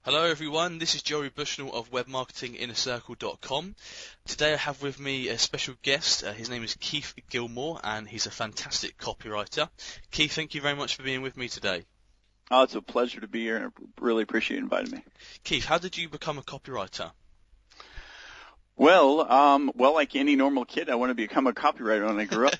Hello everyone, this is Joey Bushnell of webmarketinginnercircle.com. Today I have with me a special guest. His name is Keith Gilmore and he's a fantastic copywriter. Keith, thank you very much for being with me today. Oh, it's a pleasure to be here, and I really appreciate you inviting me. Keith, how did you become a copywriter? Well, like any normal kid, I wanted to become a copywriter when I grew up.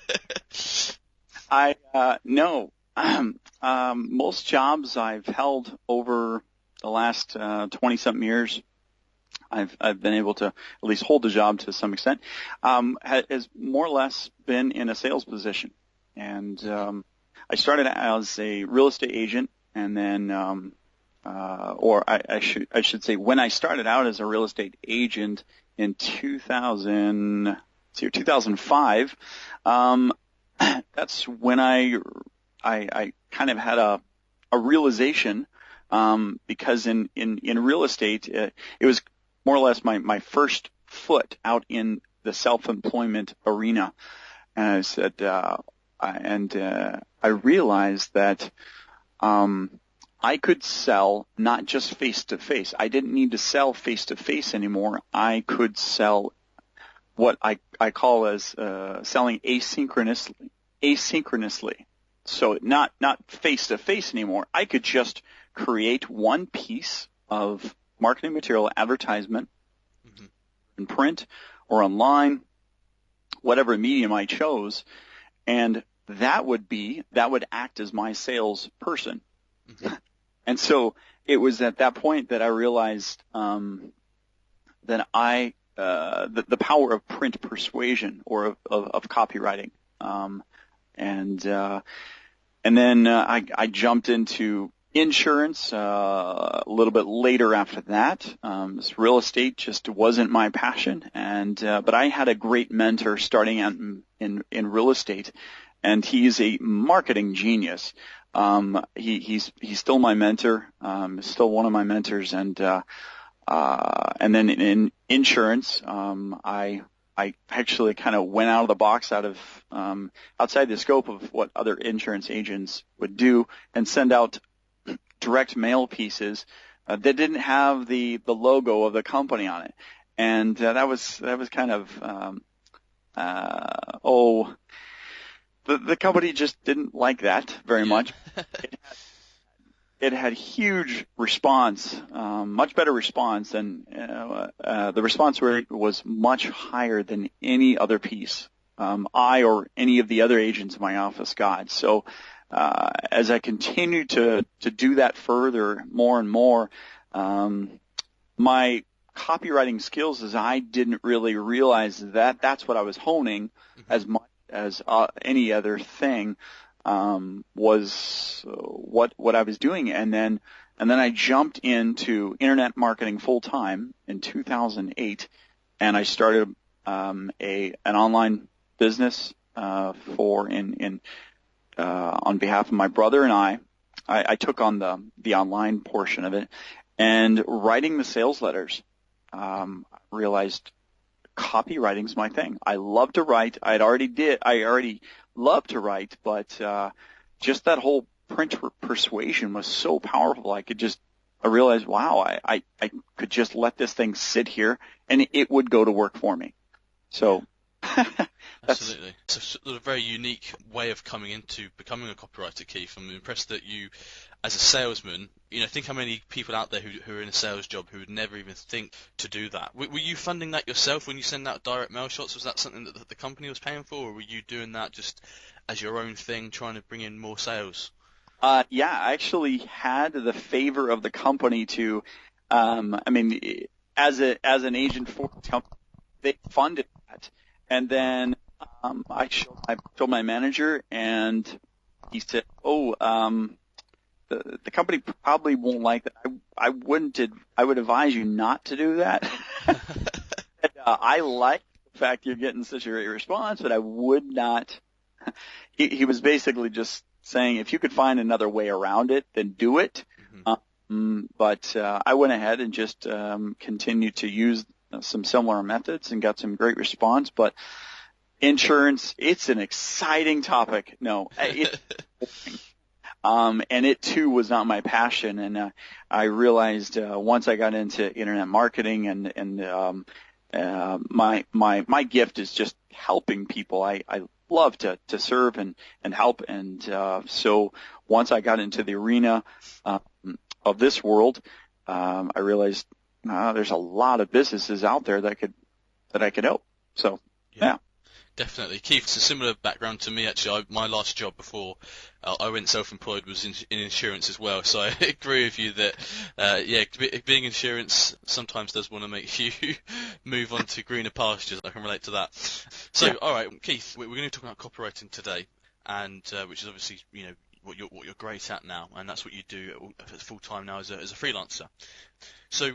Most jobs I've held over the last 20-something years, I've been able to at least hold the job to some extent, has more or less been in a sales position. And I started as a real estate agent, and then, I should say, when I started out as a real estate agent in 2005, that's when I kind of had a realization. Because in real estate, it was more or less my first foot out in the self-employment arena. And I said, I realized that, I could sell not just face-to-face. I didn't need to sell face-to-face anymore. I could sell what I call as, selling asynchronously. So not face-to-face anymore. I could just create one piece of marketing material, advertisement, in print or online, whatever medium I chose, and that would act as my sales person. And so it was at that point that I realized that the power of print persuasion or of copywriting, and then I jumped into insurance a little bit later after that. This real estate just wasn't my passion, but I had a great mentor starting out in real estate, and he's a marketing genius. He's still my mentor, still one of my mentors, and then in insurance, I actually kind of went out of the box, outside the scope of what other insurance agents would do, and send out direct mail pieces that didn't have the logo of the company on it, and that was kind of the company just didn't like that very much. It had huge response, much better response than the response rate was much higher than any other piece I or any of the other agents in my office got. So as I continued to do that further, more and more, my copywriting skills, as I didn't really realize that that's what I was honing as much as any other thing, was what I was doing. And then I jumped into internet marketing full time in 2008, and I started an online business on behalf of my brother, and I took on the online portion of it, and writing the sales letters. Realized copywriting's my thing. I love to write. I already loved to write, but just that whole print persuasion was so powerful. I realized, wow, I could just let this thing sit here and it would go to work for me. So Absolutely. It's a very unique way of coming into becoming a copywriter, Keith. I'm impressed that you, as a salesman, think how many people out there who are in a sales job who would never even think to do that. Were you funding that yourself when you send out direct mail shots? Was that something that the company was paying for, or were you doing that just as your own thing, trying to bring in more sales? Yeah, I actually had the favor of the company to, as an agent for the company, they funded that. And then I told my manager, and he said, the company probably won't like that. I would advise you not to do that. And, I like the fact you're getting such a great response, but I would not. He was basically just saying, if you could find another way around it, then do it. But I went ahead and just continued to use some similar methods and got some great response. But insurance, it's an exciting topic. No, it's boring. And it too was not my passion. And I realized once I got into internet marketing and my gift is just helping people. I love to serve and help. And so once I got into the arena of this world, I realized there's a lot of businesses out there that I could help. So yeah. Definitely. Keith, it's a similar background to me, actually. My last job before I went self-employed was in insurance as well, so I agree with you that, being insurance sometimes does want to make you move on to greener pastures. I can relate to that. So, all right, Keith, we're going to talk about copywriting today, and which is obviously, what you're great at now, and that's what you do full-time now as a freelancer. So,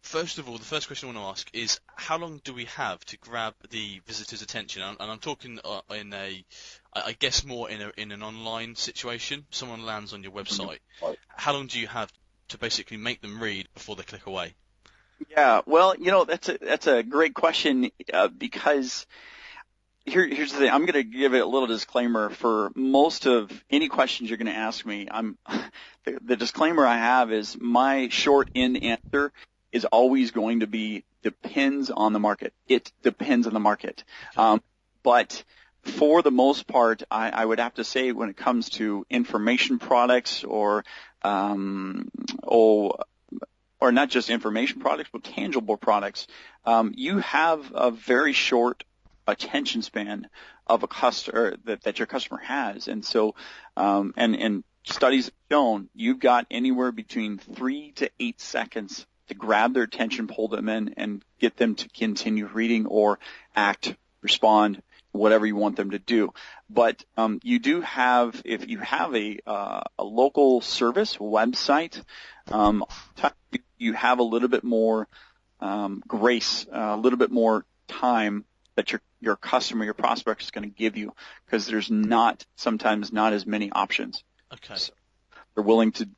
first of all, the first question I want to ask is, how long do we have to grab the visitor's attention? And I'm talking I guess more in an online situation. Someone lands on your website. How long do you have to basically make them read before they click away? Yeah, well, that's a great question because here's the thing. I'm going to give it a little disclaimer for most of any questions you're going to ask me. The disclaimer I have is my short end answer is always going to be depends on the market. It depends on the market. But for the most part, I would have to say when it comes to information products or not just information products, but tangible products, you have a very short attention span of a customer that your customer has. And so, and studies have shown you've got anywhere between 3 to 8 seconds to grab their attention, pull them in, and get them to continue reading or act, respond, whatever you want them to do. But you do have, if you have a local service website, you have a little bit more grace, a little bit more time that your customer, your prospect is going to give you, because there's sometimes not as many options. Okay. So they're willing to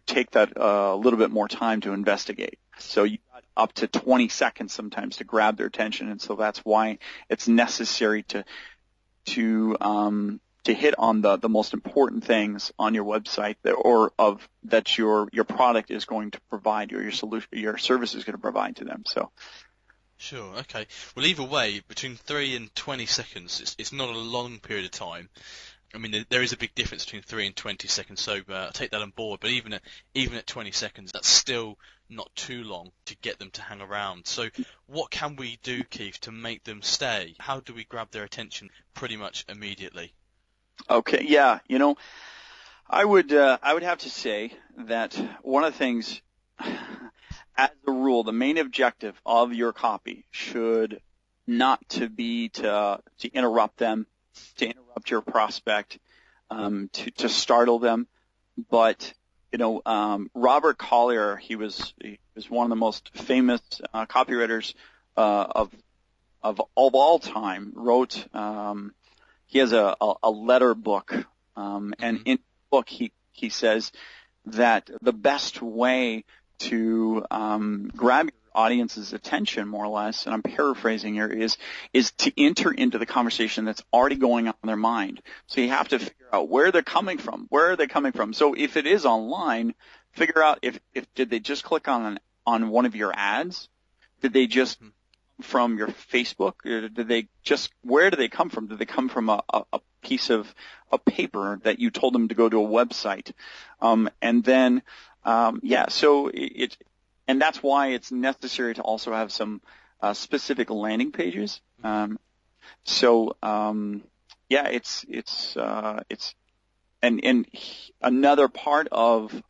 take that a little bit more time to investigate. So you got up to 20 seconds sometimes to grab their attention, and so that's why it's necessary to hit on the most important things on your website that your product is going to provide, or your service is going to provide to them. So. Sure. Okay. Well, either way, between 3 and 20 seconds, it's not a long period of time. I mean, there is a big difference between 3 and 20 seconds, so I take that on board. But even at 20 seconds, that's still not too long to get them to hang around. So what can we do, Keith, to make them stay? How do we grab their attention pretty much immediately? Okay, yeah, I would have to say that one of the things, as a rule, the main objective of your copy should not to be to interrupt them, to interrupt your prospect, to startle them. But, Robert Collier, he was one of the most famous copywriters of all time, wrote, he has a letter book, and in the book he says that the best way to grab your audience's attention, more or less, and I'm paraphrasing here, is to enter into the conversation that's already going on in their mind. So you have to figure out where they're coming from. Where are they coming from? So if it is online, figure out if did they just click on one of your ads? Did they just from your Facebook? Or where do they come from? Did they come from a piece of a paper that you told them to go to a website? And then so and that's why it's necessary to also have some specific landing pages. It's another part of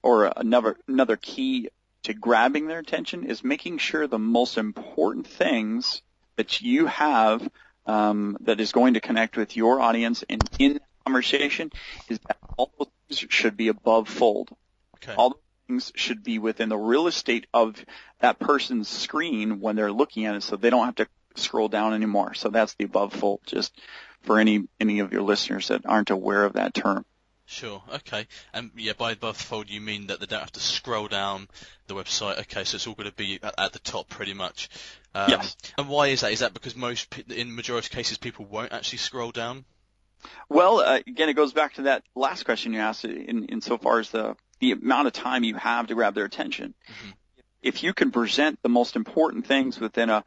or another key to grabbing their attention is making sure the most important things that you have that is going to connect with your audience and in the conversation is that all those things should be above fold. Okay. All those things should be within the real estate of that person's screen when they're looking at it, so they don't have to scroll down anymore. So that's the above fold, just for any of your listeners that aren't aware of that term. Sure. Okay. And by above fold you mean that they don't have to scroll down the website. Okay, so it's all going to be at the top pretty much. Yes. And why is that? Is that because in majority of cases people won't actually scroll down? Well, again, it goes back to that last question you asked in so far as the amount of time you have to grab their attention. Mm-hmm. If you can present the most important things within the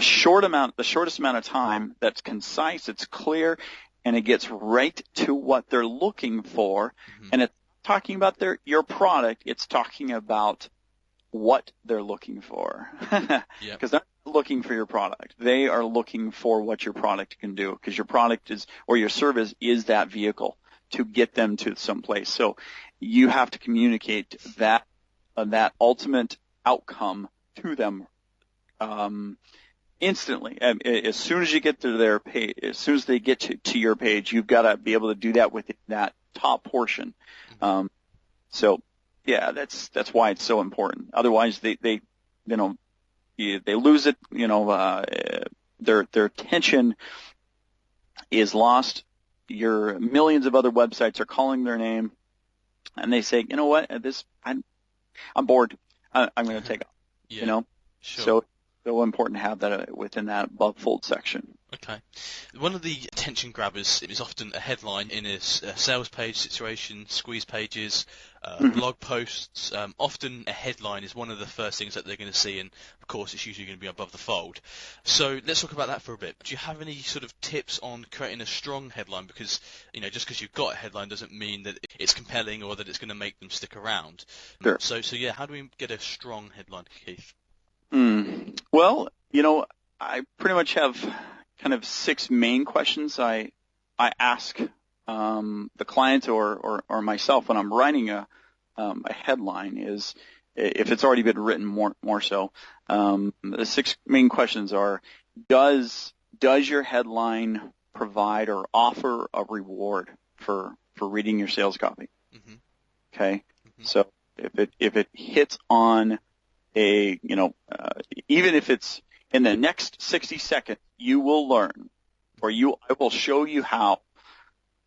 shortest amount of time, that's concise, it's clear, and it gets right to what they're looking for, mm-hmm. and it's talking about your product, it's talking about what they're looking for. Because they're not looking for your product. They are looking for what your product can do, because your product is, or your service is, that vehicle to get them to some place. So you have to communicate that ultimate outcome to them instantly. As soon as you get to their page, as soon as they get to your page, you've got to be able to do that with that top portion. So yeah, that's why it's so important. Otherwise, they lose it. Their attention is lost. Your millions of other websites are calling their name, and they say, you know what, I'm bored. I'm going to take off. Yeah, sure. So important to have that within that above fold section. Okay. One of the attention grabbers is often a headline in a sales page situation, squeeze pages, blog posts. Often a headline is one of the first things that they're going to see, and of course it's usually going to be above the fold. So let's talk about that for a bit. Do you have any sort of tips on creating a strong headline? Because, just because you've got a headline doesn't mean that it's compelling or that it's going to make them stick around. Sure. So yeah, how do we get a strong headline, Keith? Well, I pretty much have kind of 6 main questions I ask the client or myself when I'm writing a headline. Is, if it's already been written, more so. The 6 main questions are: Does your headline provide or offer a reward for reading your sales copy? Mm-hmm. Okay, so if it hits on even if it's in the next 60 seconds, you will learn, or I will show you how,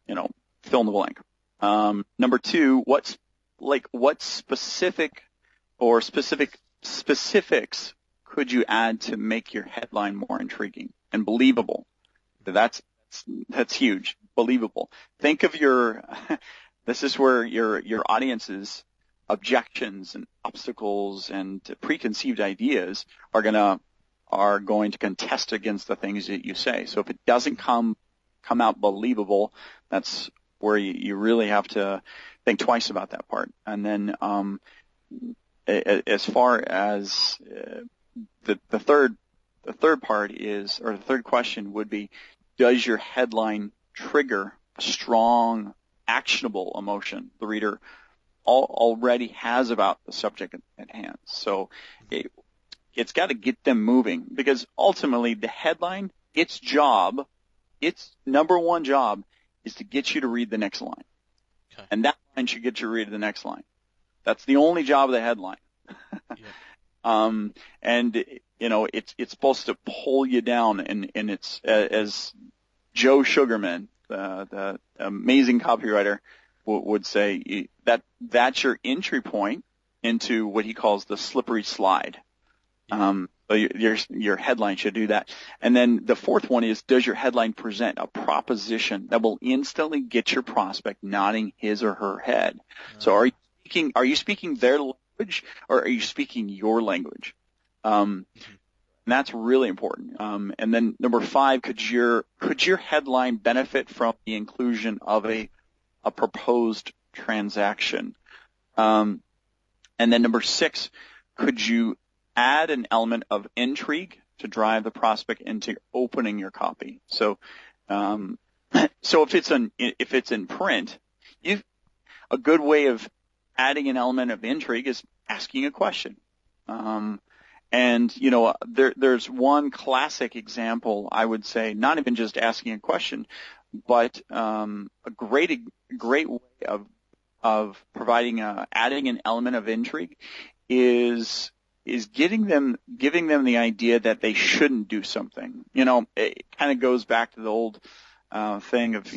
fill in the blank. Number 2, what specifics could you add to make your headline more intriguing and believable? That's huge. Believable. Think of this is where your audience's objections and obstacles and preconceived ideas are going to contest against the things that you say. So if it doesn't come out believable, that's where you really have to think twice about that part. And then as far as the third part is, or the third question would be, does your headline trigger a strong, actionable emotion the reader already has about the subject at hand? So it's got to get them moving, because ultimately the headline, its number one job is to get you to read the next line. Okay. And that line should get you to read the next line. That's the only job of the headline. Yeah. And it's supposed to pull you down, and it's as Joe Sugarman, the amazing copywriter, would say, that's your entry point into what he calls the slippery slide. So your headline should do that. And then the fourth one is, does your headline present a proposition that will instantly get your prospect nodding his or her head? So are you speaking their language, or are you speaking your language? And that's really important. And then number 5, could your headline benefit from the inclusion of a proposed transaction? And then number 6, could you add an element of intrigue to drive the prospect into opening your copy? So if it's in print, a good way of adding an element of intrigue is asking a question. There's one classic example, I would say, not even just asking a question, but a great way of providing adding an element of intrigue is giving them the idea that they shouldn't do something. It kind of goes back to the old thing of,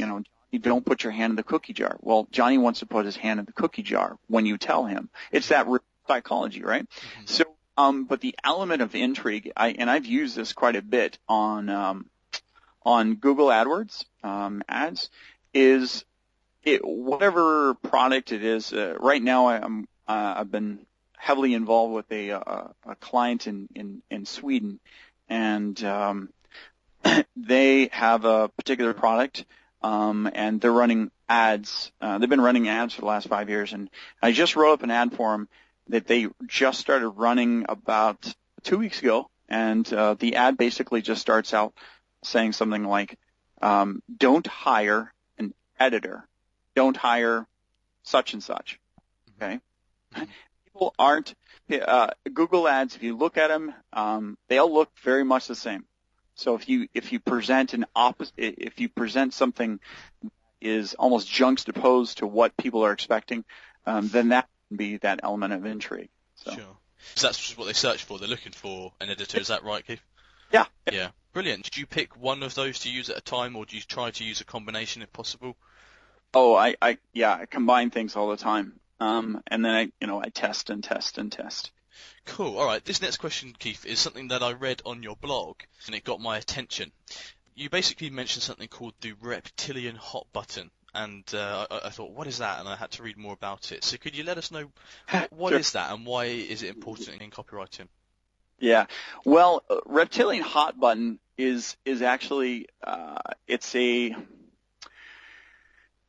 you don't put your hand in the cookie jar. Well, Johnny wants to put his hand in the cookie jar when you tell him. It's that psychology, right? Mm-hmm. So, but the element of intrigue, I've used this quite a bit on on Google AdWords ads is whatever product it is. Right now, I've been heavily involved with a client in Sweden, and they have a particular product, and they're running ads. They've been running ads for the last 5 years, and I just wrote up an ad for them that they just started running about 2 weeks ago, and the ad basically just starts out saying something like, don't hire an editor. Don't hire such and such. Okay? People aren't Google ads, if you look at them, they all look very much the same. So if you present if you present something that is almost juxtaposed to what people are expecting, then that can be that element of intrigue. So. Sure. So that's just what they search for. They're looking for an editor. Is that right, Keith? Yeah. Yeah. Brilliant. Did you pick one of those to use at a time, or do you try to use a combination if possible? Oh, I combine things all the time. And then I test and test and test. Cool. All right. This next question, Keith, is something that I read on your blog, and it got my attention. You basically mentioned something called the Reptilian hot button, and I thought, what is that? And I had to read more about it. So could you let us know what Sure. is that, and why is it important in copywriting? Yeah. Well, Reptilian hot button is actually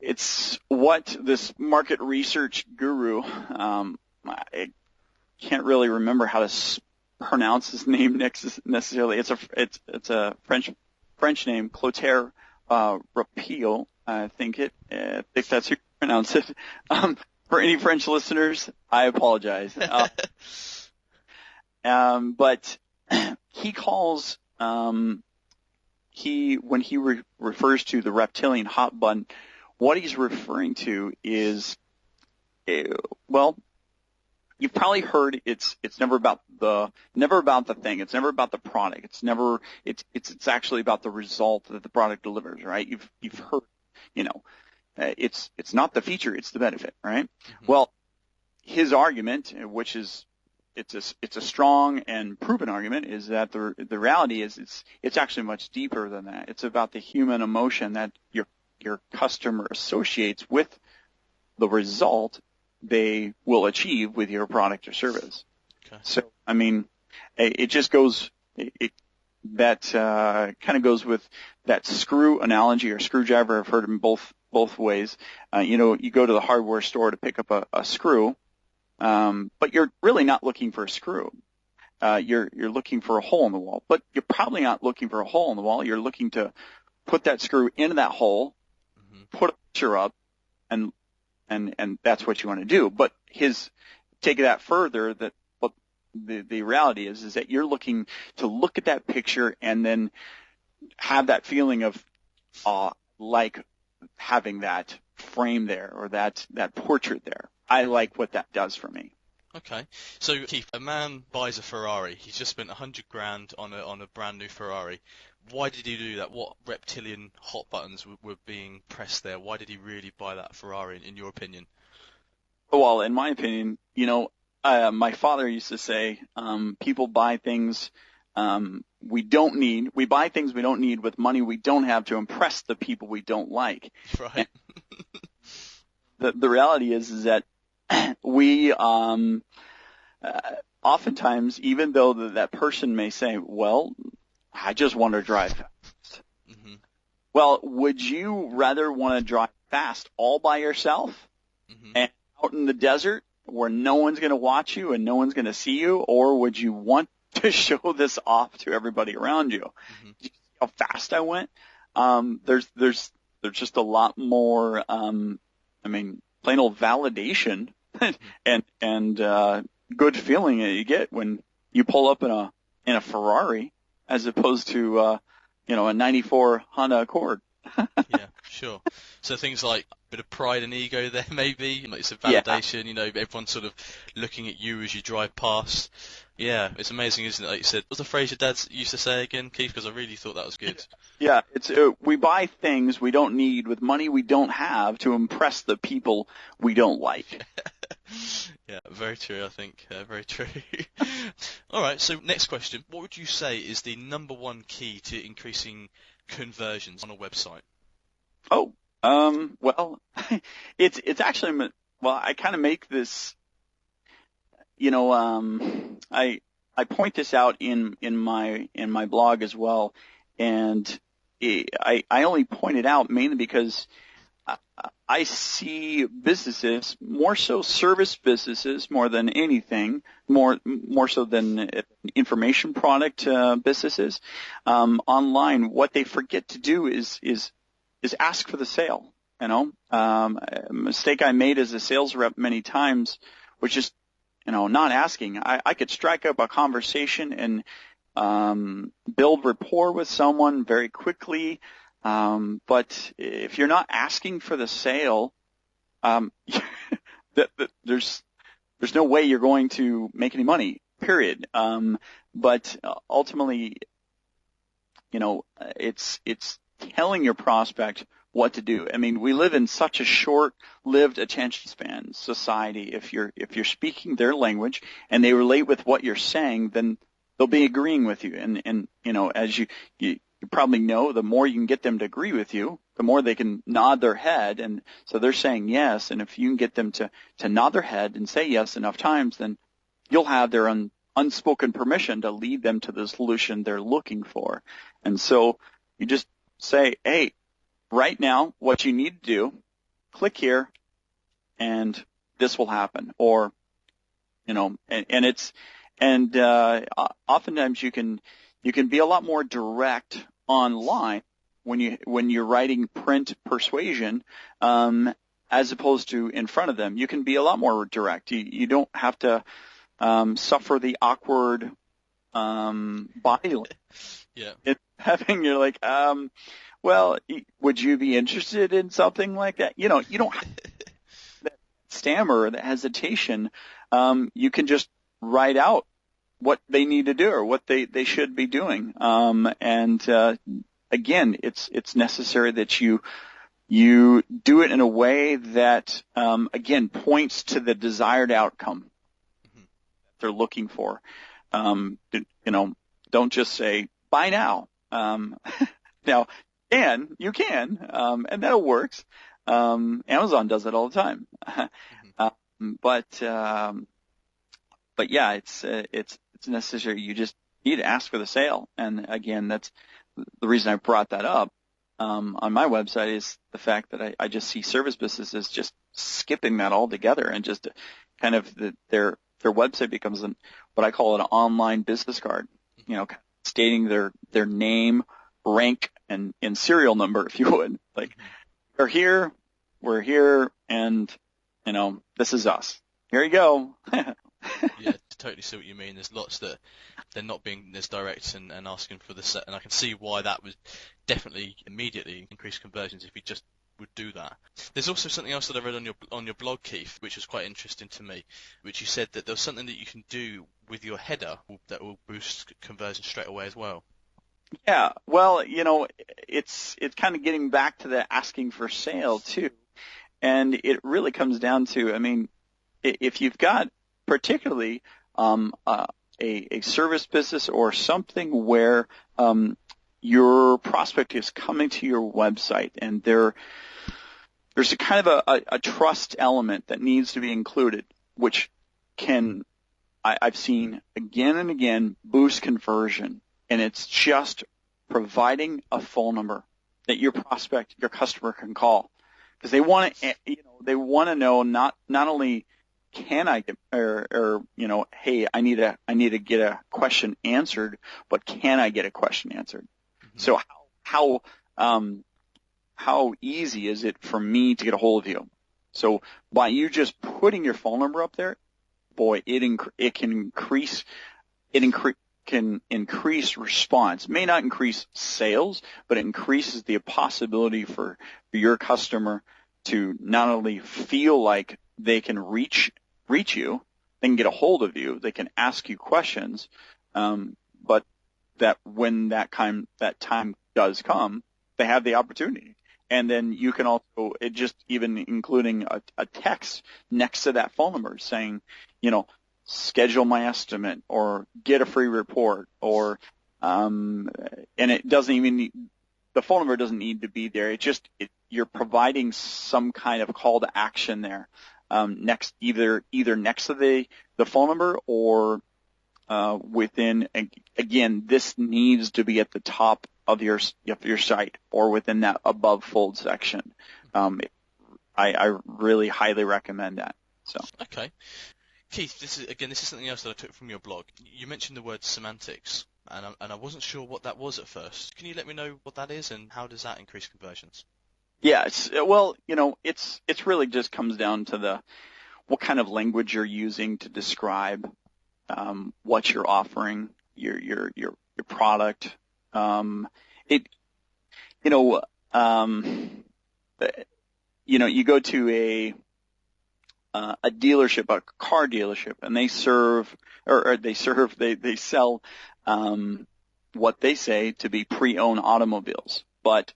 it's what this market research guru, I can't really remember how to pronounce his name necessarily. It's a French name, Clotaire Rapio, I think that's how you pronounce it. For any French listeners, I apologize. But he calls when he refers to the Reptilian hot button, what he's referring to is, well, you've probably heard it's never about the thing. It's never about the product. It's actually about the result that the product delivers, right? You've heard, it's not the feature, it's the benefit, right? Mm-hmm. Well, his argument, which is it's a strong and proven argument, is that the reality is it's actually much deeper than that. It's about the human emotion that your customer associates with the result they will achieve with your product or service. Okay. So, I mean, it just goes, that kind of goes with that screw analogy or screwdriver. I've heard it in both ways. You go to the hardware store to pick up a screw, but you're really not looking for a screw. You're looking for a hole in the wall, but you're probably not looking for a hole in the wall. You're looking to put that screw into that hole, put a picture up, and that's what you want to do. But take that further, that what the reality is that you're looking to look at that picture and then have that feeling of like having that frame there or that portrait there. I like what that does for me. Okay. So Keith, a man buys a Ferrari. He's just spent $100,000 on a brand new Ferrari. Why did he do that? What Reptilian hot buttons were being pressed there? Why did he really buy that Ferrari, in your opinion? Well, in my opinion, my father used to say, people buy things we don't need. We buy things we don't need with money we don't have to impress the people we don't like. Right. The reality is that we oftentimes, even though that person may say, well, I just want to drive fast. Mm-hmm. Well, would you rather want to drive fast all by yourself and out in the desert where no one's going to watch you and no one's going to see you, or would you want to show this off to everybody around you? Did you see how fast I went? There's just a lot more, plain old validation and good feeling that you get when you pull up in a Ferrari as opposed to a 94 Honda Accord. Yeah, sure. So things like a bit of pride and ego there, maybe. It's a validation. Yeah. Everyone's sort of looking at you as you drive past. Yeah, it's amazing, isn't it? Like you said, what's the phrase your dad used to say again, Keith? Because I really thought that was good. Yeah, it's we buy things we don't need with money we don't have to impress the people we don't like. Yeah, very true, I think. Very true. All right, so next question. What would you say is the number one key to increasing conversions on a website? Oh, well, it's actually, well, I kind of make this, I point this out in my blog as well, and I only point it out mainly because I see businesses, more so service businesses more than anything, more so than information product businesses, online. What they forget to do is ask for the sale. A mistake I made as a sales rep many times was just, not asking. I could strike up a conversation and build rapport with someone very quickly. But if you're not asking for the sale, there's no way you're going to make any money, period. But ultimately, it's telling your prospect what to do. I mean, we live in such a short-lived attention span society. If you're speaking their language and they relate with what you're saying, then they'll be agreeing with you. And as you probably know, the more you can get them to agree with you, the more they can nod their head. And so they're saying yes. And if you can get them to nod their head and say yes enough times, then you'll have their unspoken permission to lead them to the solution they're looking for. And so you just say, hey, right now, what you need to do, click here, and this will happen. Or, oftentimes you can be a lot more direct online when you're writing print persuasion, as opposed to in front of them. You can be a lot more direct. You don't have to suffer the awkward body language. Yeah. You're like, well, would you be interested in something like that? You don't have that stammer or that hesitation. You can just write out what they need to do or what they should be doing. Again, it's necessary that you do it in a way that, again, points to the desired outcome they're looking for. Don't just say, buy now. Now, you can, and that works. Amazon does it all the time. But yeah, it's necessary. You just need to ask for the sale. And again, that's the reason I brought that up on my website, is the fact that I just see service businesses just skipping that altogether, and just kind of their website becomes what I call an online business card, stating their name, rank, and serial number, if you would. Like, we're here, and this is us. Here you go. Yeah, totally see what you mean. There's lots that they're not being as direct and asking for the set, and I can see why that would definitely immediately increase conversions if you just would do that. There's also something else that I read on your blog, Keith, which was quite interesting to me, which you said that there's something that you can do with your header that will boost conversion straight away as well. Yeah, well, it's kind of getting back to the asking for sale too, and it really comes down to, I mean, if you've got particularly a service business or something where your prospect is coming to your website, and there's a kind of a trust element that needs to be included, which I've seen again and again boost conversion. And it's just providing a phone number that your prospect, your customer, can call, because they want to know not only can I get, or hey, I need to get a question answered, but can I get a question answered? Mm-hmm. So how easy is it for me to get a hold of you? So by you just putting your phone number up there, boy, it can increase response. It may not increase sales, but it increases the possibility for your customer to not only feel like they can reach you, they can get a hold of you, they can ask you questions, but that when that time does come, they have the opportunity. And then you can also, it just even including a text next to that phone number saying, schedule my estimate or get a free report or, and it doesn't even need, the phone number doesn't need to be there. You're providing some kind of call to action there, next, either next to the phone number or, within, again, this needs to be at the top of your site or within that above fold section. I really highly recommend that. So. Okay. Keith, this is something else that I took from your blog. You mentioned the word semantics, and I wasn't sure what that was at first. Can you let me know what that is and how does that increase conversions? Yeah, it's really just comes down to what kind of language you're using to describe what you're offering, your product. You go to a dealership, a car dealership, and they sell what they say to be pre-owned automobiles, but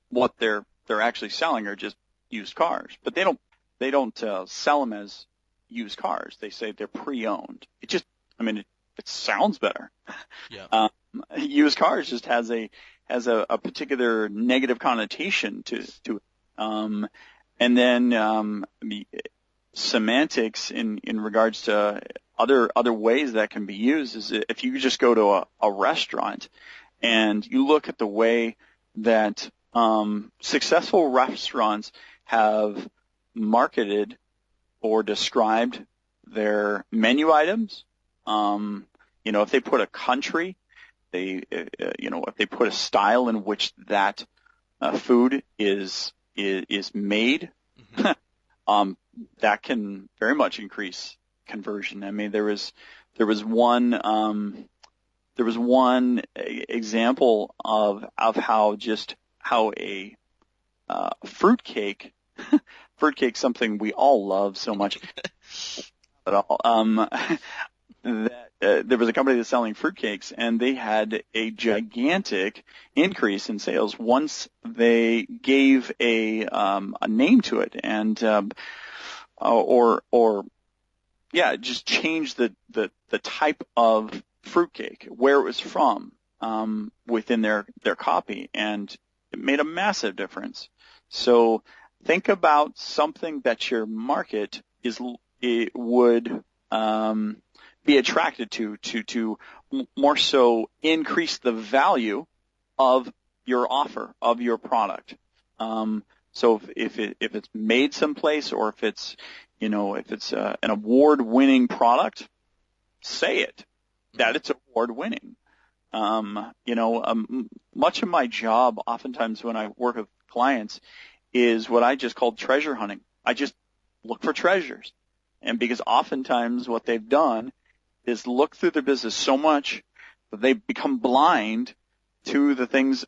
what they're actually selling are just used cars. But they don't sell them as used cars. They say they're pre-owned. It sounds better. Yeah. Used cars just has a particular negative connotation to it. And then the semantics in regards to other ways that can be used is if you just go to a restaurant and you look at the way that successful restaurants have marketed or described their menu items. If they put a country, if they put a style in which that food is made, mm-hmm. That can very much increase conversion. I mean, there was one example of how a fruitcake, something we all love so much at all. That there was a company that's selling fruitcakes, and they had a gigantic increase in sales once they gave a name to it, and just changed the type of fruitcake, where it was from, within their copy, and it made a massive difference. So think about something that your market would be attracted to more so increase the value of your offer, of your product. So if it's made someplace, or if it's an award-winning product, say it that it's award-winning. Much of my job, oftentimes when I work with clients, is what I just call treasure hunting. I just look for treasures, and because oftentimes what they've done is look through their business so much that they become blind to the things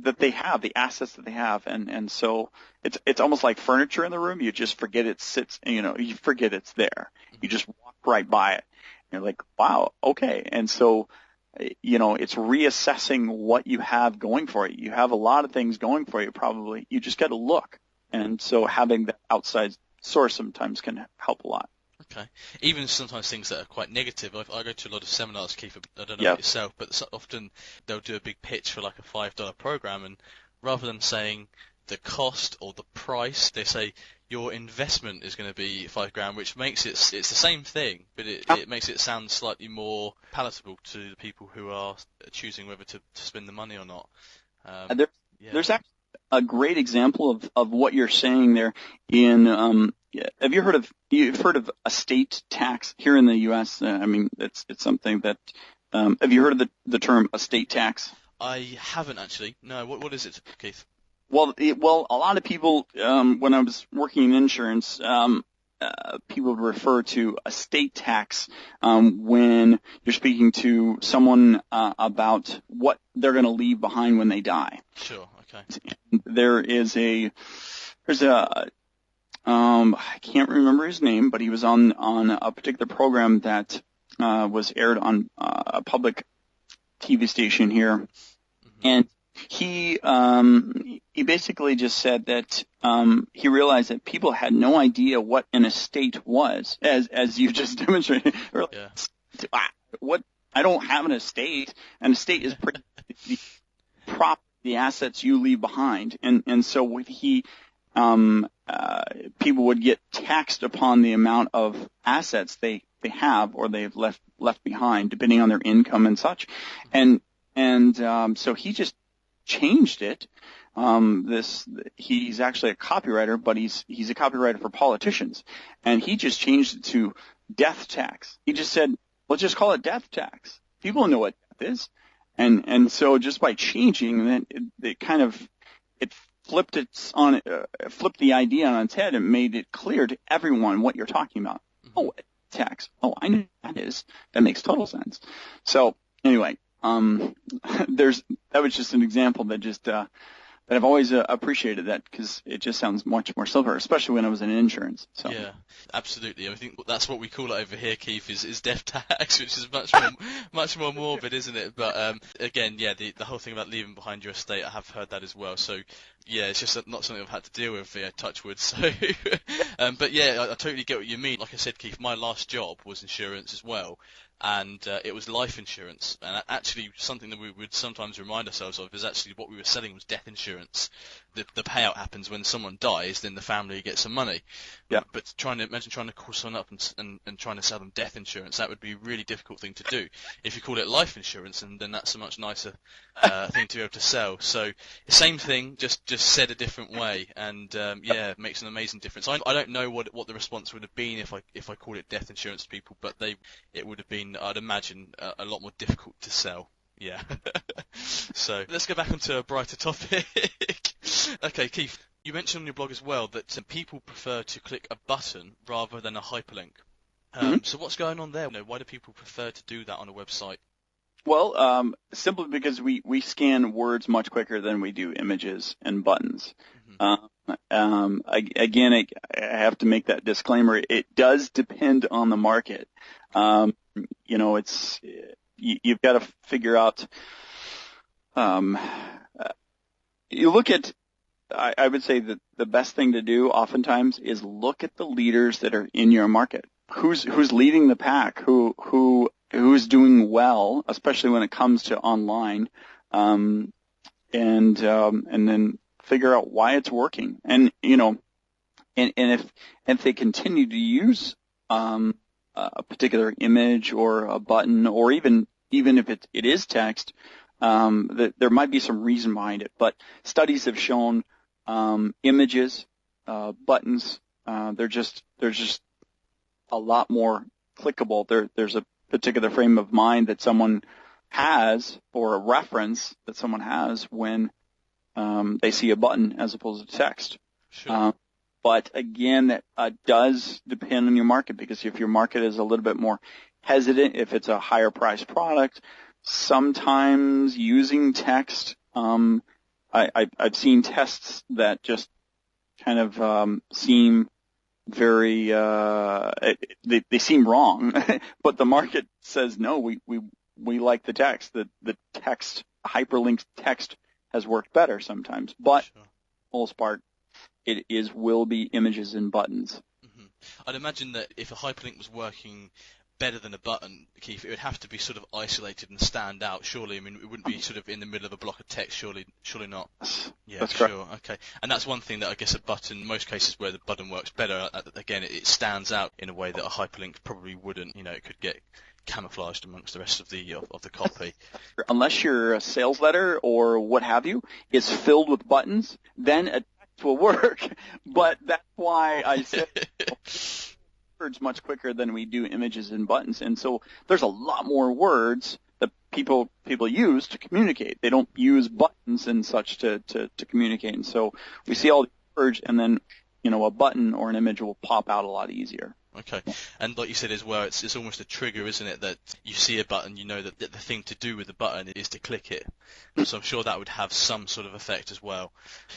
that they have, the assets that they have, and so it's almost like furniture in the room. You just forget it sits, you forget it's there. You just walk right by it. And you're like, wow, okay. And so, it's reassessing what you have going for you. You have a lot of things going for you, probably. You just got to look. And so having that outside source sometimes can help a lot. Okay. Even sometimes things that are quite negative. I go to a lot of seminars, Keith. I don't know Yeah. about yourself, but often they'll do a big pitch for like a $5 program, and rather than saying the cost or the price, they say your investment is going to be $5,000, which makes it's the same thing, but it makes it sound slightly more palatable to the people who are choosing whether to spend the money or not. There's actually a great example of what you're saying there. Have you heard of estate tax here in the U.S.? It's something that. Have you heard of the term estate tax? I haven't actually. No. What is it, Keith? Well, a lot of people, when I was working in insurance, people refer to estate tax when you're speaking to someone about what they're going to leave behind when they die. Sure. Okay. There's I can't remember his name, but he was on a particular program that was aired on a public TV station here, mm-hmm. and He basically just said that he realized that people had no idea what an estate was, as you just demonstrated. Yeah. What? I don't have an estate. An estate is the assets you leave behind, and so with people would get taxed upon the amount of assets they have or they've left behind, depending on their income and such, and so he just changed it. He's actually a copywriter, but he's a copywriter for politicians, and he just changed it to death tax. He just said, let's just call it death tax. People know what death is, and so just by changing that, it flipped flipped the idea on its head and made it clear to everyone what you're talking about. Mm-hmm. Oh, tax. Oh, I know what that is. That makes total sense. So anyway, that was just an example that I've always appreciated that, because it just sounds much more simpler, especially when I was in insurance. So. Yeah, absolutely. I think that's what we call it over here, Keith, is death tax, which is much more morbid, isn't it? But again, yeah, the whole thing about leaving behind your estate, I have heard that as well. So yeah, it's just not something I've had to deal with, touch wood. So, but yeah, I totally get what you mean. Like I said, Keith, my last job was insurance as well. And it was life insurance, and actually something that we would sometimes remind ourselves of is actually what we were selling was death insurance. The payout happens when someone dies, then the family gets some money. Yeah. But imagine trying to call someone up and trying to sell them death insurance, that would be a really difficult thing to do. If you call it life insurance, and then that's a much nicer thing to be able to sell. So same thing, just said a different way, and yeah, it makes an amazing difference. I don't know what the response would have been if I called it death insurance to people, but it would have been, I'd imagine, a lot more difficult to sell. Yeah. So let's go back onto a brighter topic. Okay, Keith, you mentioned on your blog as well that people prefer to click a button rather than a hyperlink. So what's going on there? Why do people prefer to do that on a website? Well, simply because we scan words much quicker than we do images and buttons. Mm-hmm. Again, I have to make that disclaimer. It does depend on the market. It's you've got to figure out. You look at. I would say that the best thing to do oftentimes is look at the leaders that are in your market. Who's leading the pack? Who's doing well, especially when it comes to online, and then figure out why it's working. And if they continue to use a particular image or a button, or even if it is text, that there might be some reason behind it. But studies have shown images, buttons, they're just a lot more clickable. There's a particular frame of mind that someone has, or a reference that someone has when they see a button as opposed to text. Sure. But again, that does depend on your market, because if your market is a little bit more hesitant, if it's a higher priced product, sometimes using text, I've seen tests that just kind of seem very they seem wrong, but the market says no, we like the text. The text, hyperlinked text, has worked better sometimes, but for the most part it will be images and buttons. Mm-hmm. I'd imagine that if a hyperlink was working better than a button, Keith, it would have to be sort of isolated and stand out, surely. I mean, it wouldn't be sort of in the middle of a block of text, surely not. Yeah, that's sure. correct. Okay. And that's one thing that I guess a button, in most cases where the button works better, again, it stands out in a way that a hyperlink probably wouldn't. It could get camouflaged amongst the rest of the copy. Unless your sales letter or what have you is filled with buttons, then a text will work. But that's why I said words much quicker than we do images and buttons, and so there's a lot more words that people use to communicate. They don't use buttons and such to communicate, and so we see all the words, and then a button or an image will pop out a lot easier. Okay, and like you said as well, it's almost a trigger, isn't it, that you see a button, you know that the thing to do with the button is to click it. So I'm sure that would have some sort of effect as well.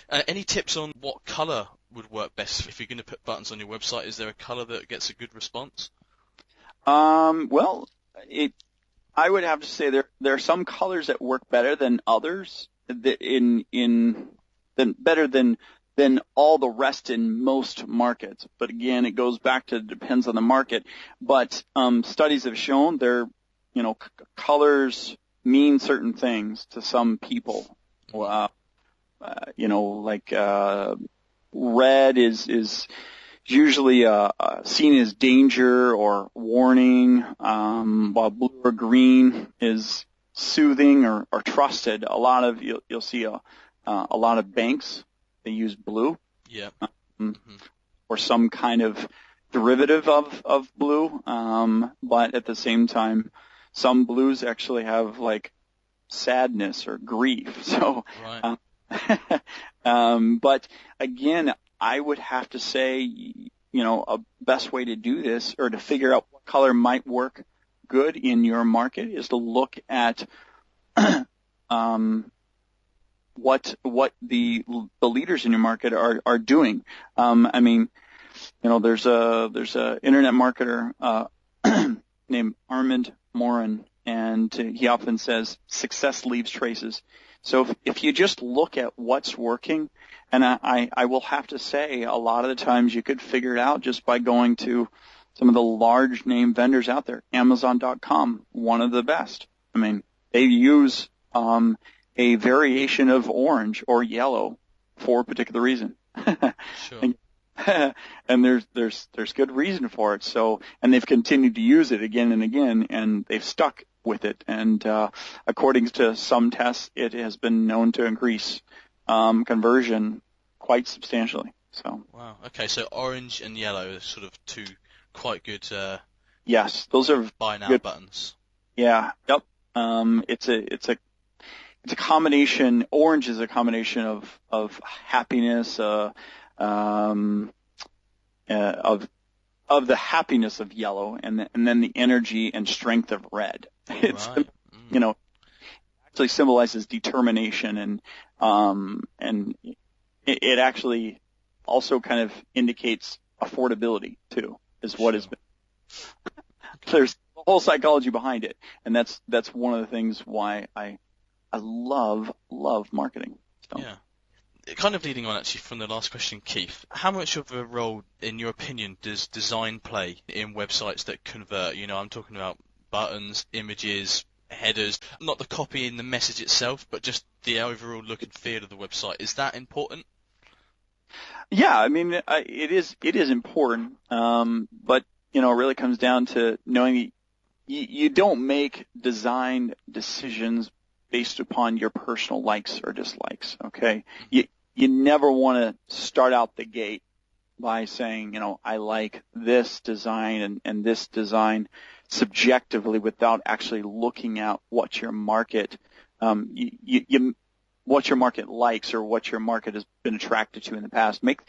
Any tips on what colour would work best if you're going to put buttons on your website? Is there a colour that gets a good response? Well, I would have to say there are some colors that work better than others. better than all the rest in most markets. But again, it goes back to, it depends on the market. But studies have shown colors mean certain things to some people. Red is usually seen as danger or warning, while blue or green is soothing or trusted. You'll see a lot of banks, they use blue. Yeah. Or some kind of derivative of blue. But at the same time, some blues actually have like sadness or grief. So, right. But again, I would have to say, a best way to do this or to figure out what color might work good in your market is to look at what the leaders in your market are doing. There's a internet marketer named Armand Morin, and he often says success leaves traces. So if you just look at what's working, and I will have to say a lot of the times you could figure it out just by going to some of the large name vendors out there. Amazon.com, one of the best. They use a variation of orange or yellow for a particular reason. Sure. And there's good reason for it. So, and they've continued to use it again and again, and they've stuck with it. And according to some tests, it has been known to increase conversion quite substantially. So. Wow. Okay, so orange and yellow are sort of two quite good. Yes, those are buy now good buttons. Yeah. Yep. It's a combination. Orange is a combination of happiness, of the happiness of yellow, and then the energy and strength of red. It's right. Actually symbolizes determination, and it actually also kind of indicates affordability too. Is what has been. There's a whole psychology behind it, and that's one of the things why I love marketing. So. Yeah. Kind of leading on actually from the last question, Keith, how much of a role, in your opinion, does design play in websites that convert? I'm talking about buttons, images, headers, not the copy in the message itself, but just the overall look and feel of the website. Is that important? Yeah, it is important, but it really comes down to knowing you don't make design decisions based upon your personal likes or dislikes. Okay, you never want to start out the gate by saying, I like this design and this design subjectively without actually looking at what your market what your market likes or what your market has been attracted to in the past. Make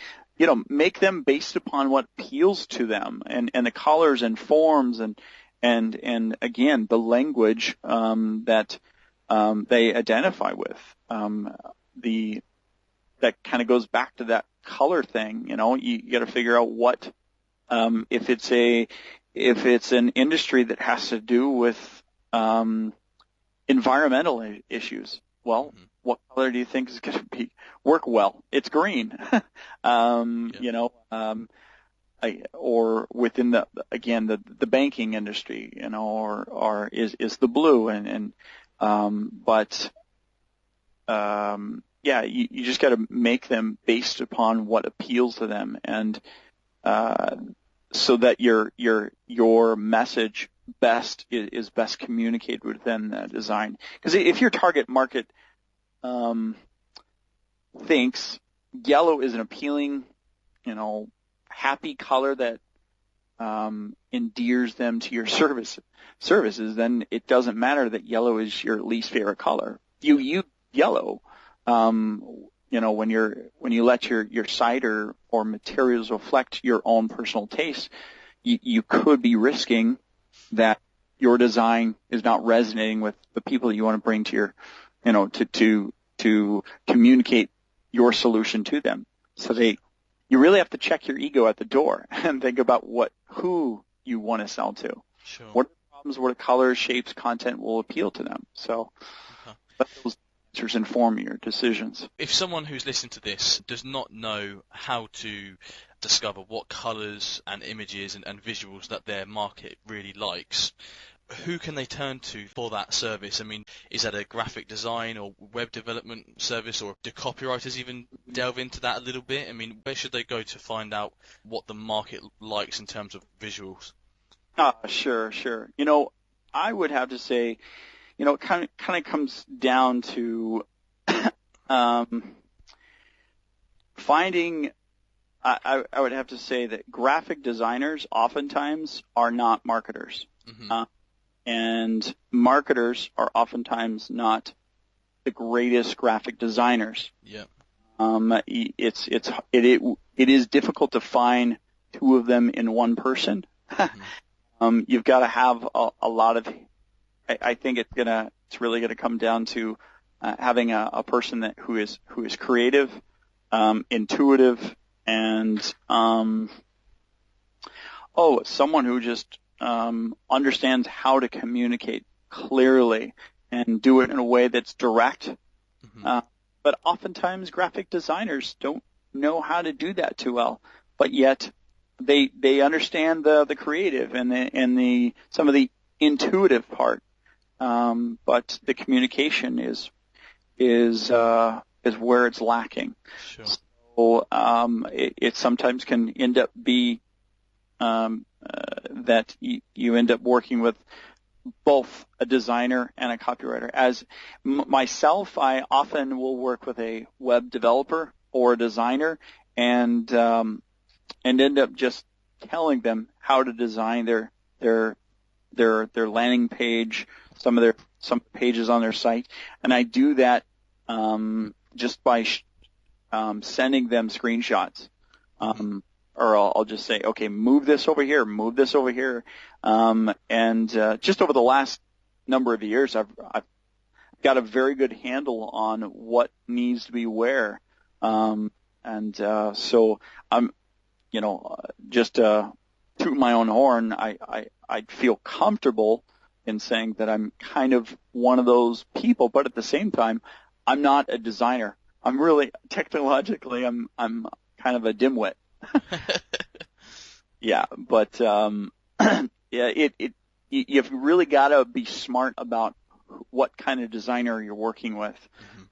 them based upon what appeals to them, and the colors and forms and again the language that they identify with. That kind of goes back to that color thing. You got to figure out what if it's an industry that has to do with environmental issues. Well, what color do you think is going to work well? It's green. Or within the banking industry, or is the blue you just got to make them based upon what appeals to them, and so that your message is best communicated within the design. Because if your target market thinks yellow is an appealing, happy color that endears them to your services, then it doesn't matter that yellow is your least favorite color. You use yellow, when you let your site or materials reflect your own personal taste, you could be risking that your design is not resonating with the people that you want to bring to your, to communicate your solution to them. So you really have to check your ego at the door and think about who you want to sell to. Sure. What problems, what colors, shapes, content will appeal to them. So let those answers inform your decisions. If someone who's listening to this does not know how to discover what colors and images and visuals that their market really likes, who can they turn to for that service? I mean, is that a graphic design or web development service, or do copywriters even delve into that a little bit? I mean, where should they go to find out what the market likes in terms of visuals? Sure. I would have to say, it kind of comes down to finding. I would have to say that graphic designers oftentimes are not marketers. Mm-hmm. And marketers are oftentimes not the greatest graphic designers. Yeah. It is difficult to find two of them in one person. Mm-hmm. You've got to have a lot of. I think it's really gonna come down to having a person who is creative, intuitive, and someone who just understands how to communicate clearly and do it in a way that's direct. Mm-hmm. But oftentimes graphic designers don't know how to do that too well, but yet they understand the creative and some of the intuitive part. But the communication is where it's lacking. Sure. So it sometimes can end up be that you end up working with both a designer and a copywriter. As myself, I often will work with a web developer or a designer and end up just telling them how to design their landing page, some pages on their site, and I do that just by sending them screenshots. Or I'll just say, okay, move this over here, and just over the last number of years, I've got a very good handle on what needs to be where, so I'm, just to toot my own horn, I feel comfortable in saying that I'm kind of one of those people, but at the same time, I'm not a designer. I'm really technologically, I'm kind of a dimwit. Yeah, but you've really got to be smart about what kind of designer you're working with, mm-hmm.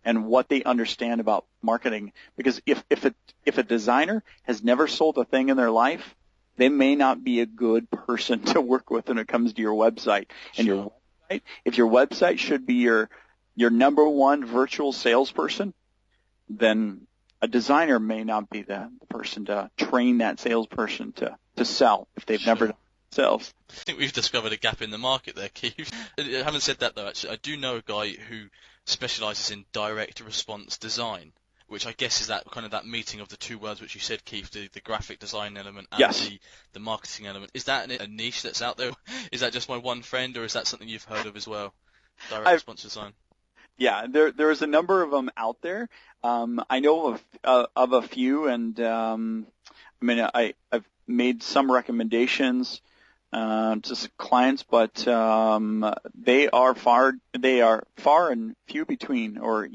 and what they understand about marketing. Because if a designer has never sold a thing in their life, they may not be a good person to work with when it comes to your website. And sure. Your website, if your website should be your number one virtual salesperson, then a designer may not be the person to train that salesperson to sell if they've never done sales. I think we've discovered a gap in the market there, Keith. Having said that, though, actually, I do know a guy who specialises in direct response design, which I guess is that kind of that meeting of the two words which you said, Keith, the graphic design element and yes. the marketing element. Is that a niche that's out there? Is that just my one friend, or is that something you've heard of as well? Direct response design. Yeah, there is a number of them out there. I know of a few, and I've made some recommendations to some clients, but they are far and few between, or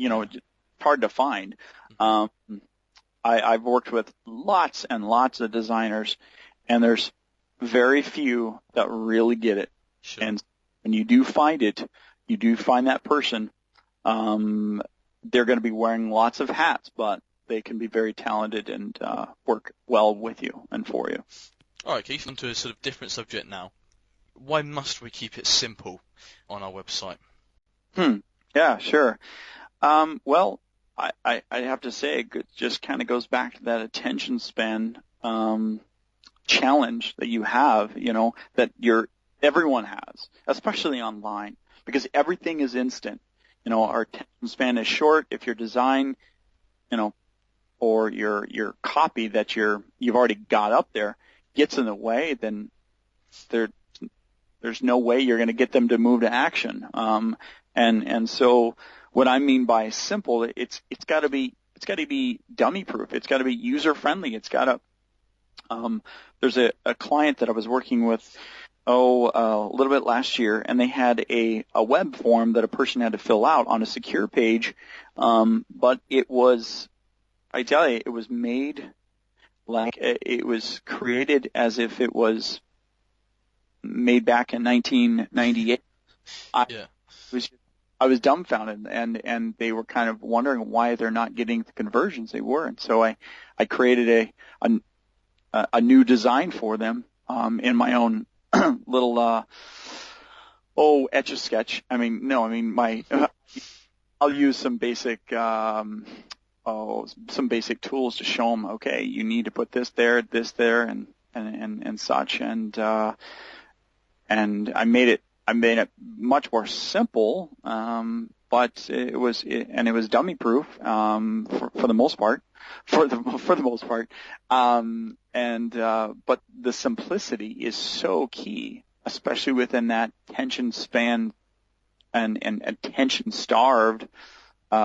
hard to find. I've worked with lots and lots of designers, and there's very few that really get it. Sure. And when you do find that person. They're going to be wearing lots of hats, but they can be very talented and work well with you and for you. All right, Keith, on to a sort of different subject now. Why must we keep it simple on our website? Yeah, sure. Well, I have to say it just kind of goes back to that attention span challenge that you have, that everyone has, especially online, because everything is instant. Our attention span is short. If your design, or your copy that you've already got up there gets in the way, then there's no way you're going to get them to move to action. And so what I mean by simple, it's got to be dummy proof. It's got to be user friendly. It's got to. There's a client that I was working with a little bit last year, and they had a web form that a person had to fill out on a secure page. But it was, I tell you, it was made like it was created as if it was made back in 1998. I was dumbfounded, and they were kind of wondering why they're not getting the conversions they were. And so I created a new design for them in my own little Etch-a-Sketch. I'll use some basic some basic tools to show them. Okay, you need to put this there, and such. And I made it much more simple, but it was dummy proof for the most part. For the most part, but the simplicity is so key, especially within that attention span and attention starved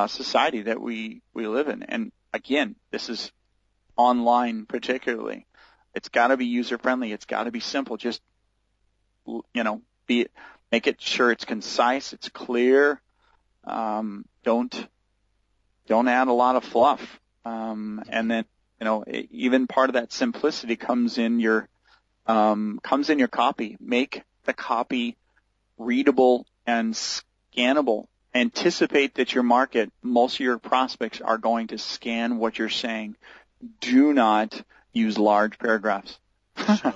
society that we live in. And again, this is online particularly. It's got to be user friendly. It's got to be simple. Just make it sure it's concise, it's clear. Don't add a lot of fluff. And then, even part of that simplicity comes in your copy. Make the copy readable and scannable. Anticipate that your market, most of your prospects are going to scan what you're saying. Do not use large paragraphs. Sure.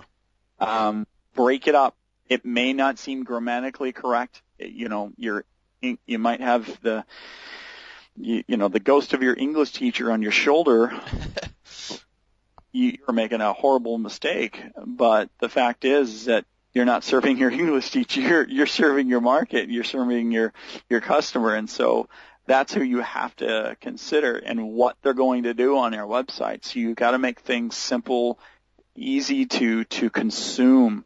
Break it up. It may not seem grammatically correct. You might have the ghost of your English teacher on your shoulder. You're making a horrible mistake, but the fact is that you're not serving your English teacher. You're serving your market. You're serving your customer, and so that's who you have to consider and what they're going to do on their website. So you got to make things simple, easy to consume.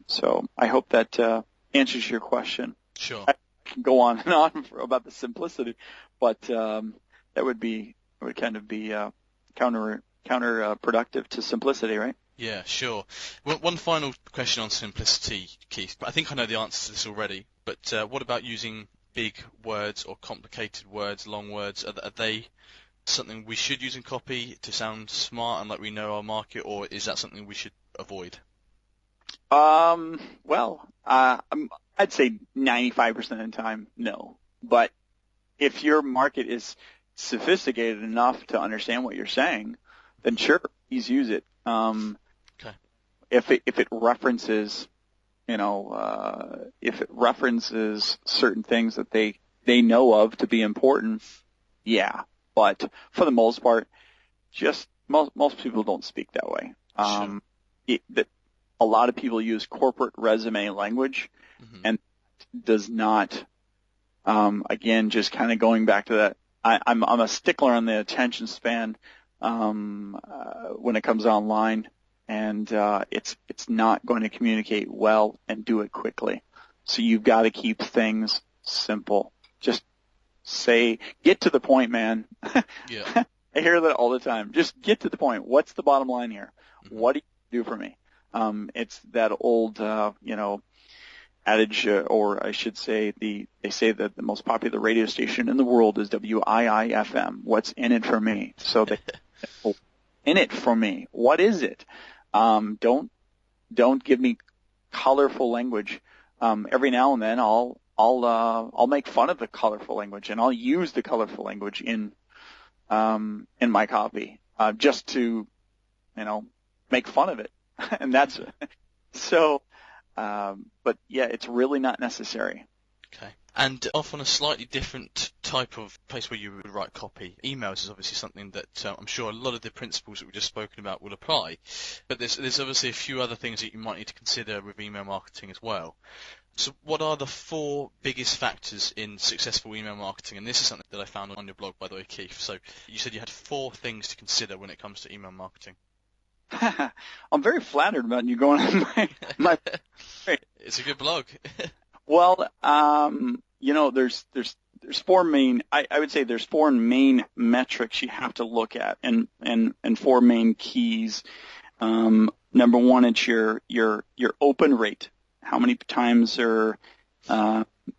So I hope that answers your question. Sure. I can go on and on about the simplicity, but that would kind of be counterproductive to simplicity, right? Yeah, sure. One final question on simplicity, Keith. I think I know the answer to this already, but what about using big words or complicated words, long words? Are they something we should use in copy to sound smart and like we know our market, or is that something we should avoid? I'd say 95% of the time, no. But if your market is sophisticated enough to understand what you're saying, then sure, please use it. Okay. If it references, certain things that they know of to be important, yeah. But for the most part, just most people don't speak that way. Sure. A lot of people use corporate resume language, mm-hmm. and does not. Again, just kind of going back to that, I'm a stickler on the attention span when it comes online, and it's not going to communicate well and do it quickly. So you've got to keep things simple. Just get to the point, man. Yeah. I hear that all the time. Just get to the point. What's the bottom line here? Mm-hmm. What do you do for me? It's that old, adage, or I should say, they say that the most popular radio station in the world is WIIFM. What's in it for me? So in it for me. What is it? Don't give me colorful language. Every now and then I'll make fun of the colorful language, and I'll use the colorful language in my copy, just to, make fun of it. And that's so, but yeah, it's really not necessary. Okay. And off on a slightly different type of place where you would write copy, emails is obviously something that I'm sure a lot of the principles that we've just spoken about will apply. But there's obviously a few other things that you might need to consider with email marketing as well. So what are the 4 biggest factors in successful email marketing? And this is something that I found on your blog, by the way, Keith. So you said you had 4 things to consider when it comes to email marketing. I'm very flattered about you going on my It's a good blog. Well, there's 4 main. I would say there's 4 main metrics you have to look at, and 4 main keys. Number one, it's your open rate. How many times are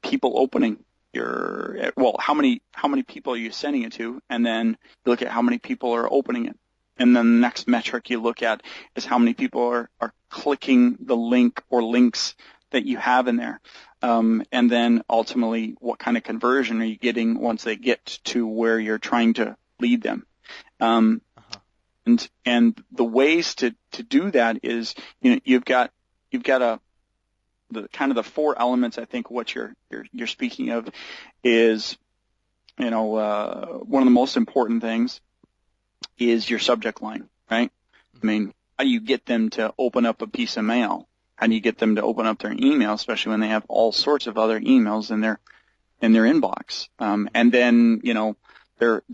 people opening how many people are you sending it to? And then you look at how many people are opening it. And then the next metric you look at is how many people are clicking the link or links that you have in there. And then ultimately, what kind of conversion are you getting once they get to where you're trying to lead them? And the ways to do that is, you've got the kind of the four elements. I think what you're speaking of is, one of the most important things is your subject line, right? I mean, how do you get them to open up a piece of mail? How do you get them to open up their email, especially when they have all sorts of other emails in their inbox? And then, their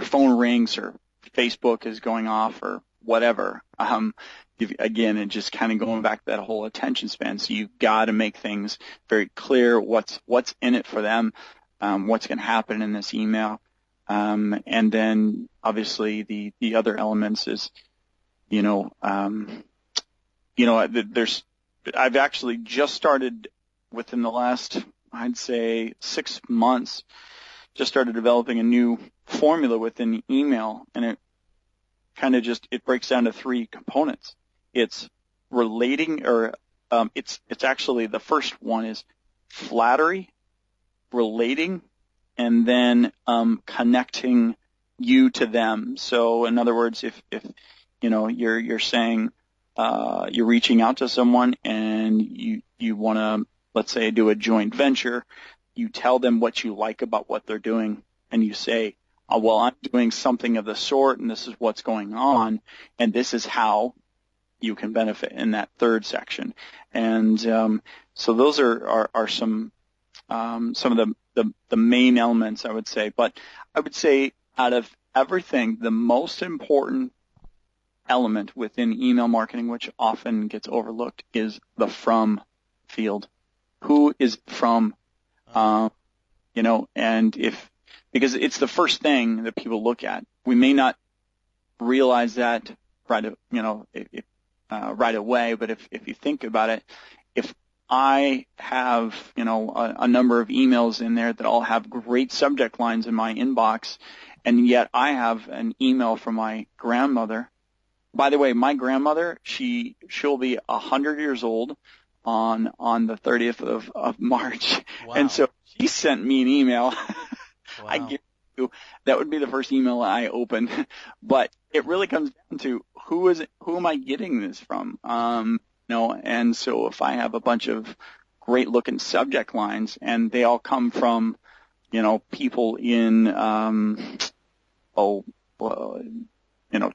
phone rings or Facebook is going off or whatever. Again, and just kind of going back to that whole attention span. So you've got to make things very clear what's in it for them, what's going to happen in this email. And then obviously the other elements is, I've actually just started within the last, I'd say 6 months, just started developing a new formula within email, and it kind of it breaks down to 3 components. It's relating, or it's actually, the first one is flattery, relating, and then connecting you to them. So in other words, if you're saying you're reaching out to someone and you want to, let's say, do a joint venture, you tell them what you like about what they're doing, and you say, well, I'm doing something of the sort, and this is what's going on, and this is how you can benefit in that third section. And so those are some of the main elements, I would say. But I would say, out of everything, the most important element within email marketing, which often gets overlooked, is the from field. Who is from? And because it's the first thing that people look at. We may not realize that right away, but if you think about it, if I have, a number of emails in there that all have great subject lines in my inbox, and yet I have an email from my grandmother. By the way, my grandmother, she'll be 100 years old on the 30th of March. Wow. And so she sent me an email. Wow. I guarantee you that would be the first email I open. But it really comes down to who am I getting this from? And so if I have a bunch of great looking subject lines and they all come from, people in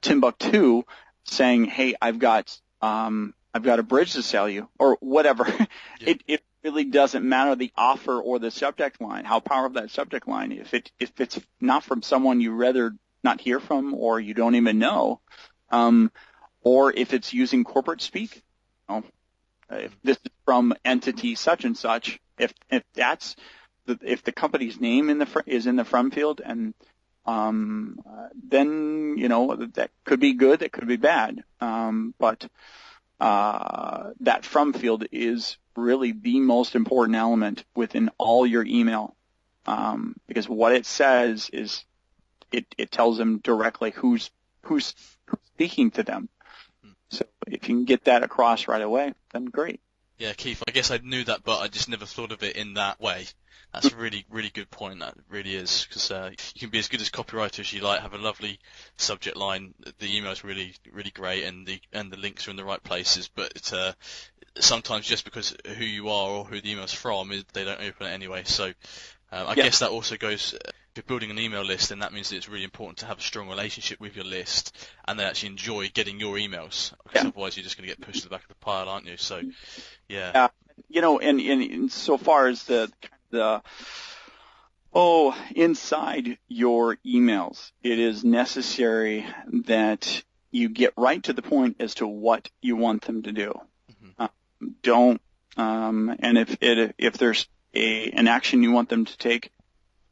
Timbuktu saying, hey, I've got a bridge to sell you, or whatever. Yeah. It really doesn't matter the offer or the subject line, how powerful that subject line. If it's not from someone you rather not hear from, or you don't even know, or if it's using corporate speak, if this is from entity such and such, if the company's name is in the from field, and then that could be good, that could be bad, but that from field is really the most important element within all your email, because what it says is it tells them directly who's speaking to them. So if you can get that across right away, then great. Yeah, Keith, I guess I knew that, but I just never thought of it in that way. That's a really, really good point. That really is, because you can be as good as copywriter as you like, have a lovely subject line. The email is really, really great, and the links are in the right places. But sometimes just because who you are or who the email's from, they don't open it anyway. So I guess that also goes. If you're building an email list, then that means that it's really important to have a strong relationship with your list, and then actually enjoy getting your emails, because otherwise you're just going to get pushed to the back of the pile, aren't you? So, yeah. And so far as inside your emails, it is necessary that you get right to the point as to what you want them to do. Mm-hmm. And if there's an action you want them to take,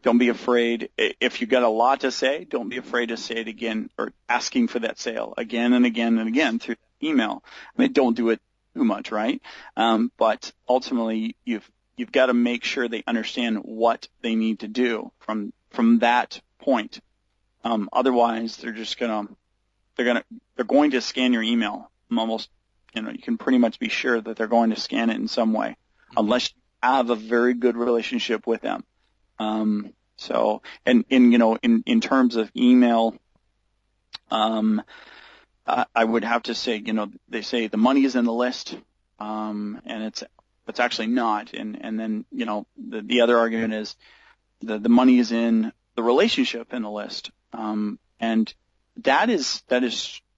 Don't be afraid. If you got a lot to say, don't be afraid to say it again or asking for that sale again and again and again through email. I mean, don't do it too much, right? But ultimately, you've got to make sure they understand what they need to do from that point. Otherwise, they're going to scan your email. Almost, you can pretty much be sure that they're going to scan it in some way, unless you have a very good relationship with them. So, and in terms of email, I would have to say, they say the money is in the list, and it's actually not. And then, the other argument is the money is in the relationship in the list. And it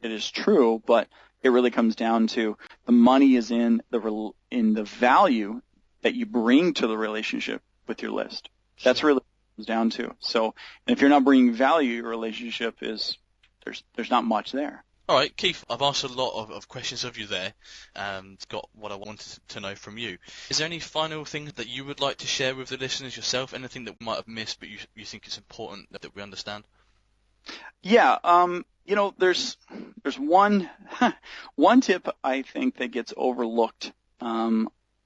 is true, but it really comes down to the money is in the value that you bring to the relationship with your list. That's really what it comes down to. So, and if you're not bringing value, your relationship there's not much there. All right, Keith, I've asked a lot of questions of you there and got what I wanted to know from you. Is there any final thing that you would like to share with the listeners yourself? Anything that we might have missed but you think it's important that we understand? Yeah, there's one tip I think that gets overlooked.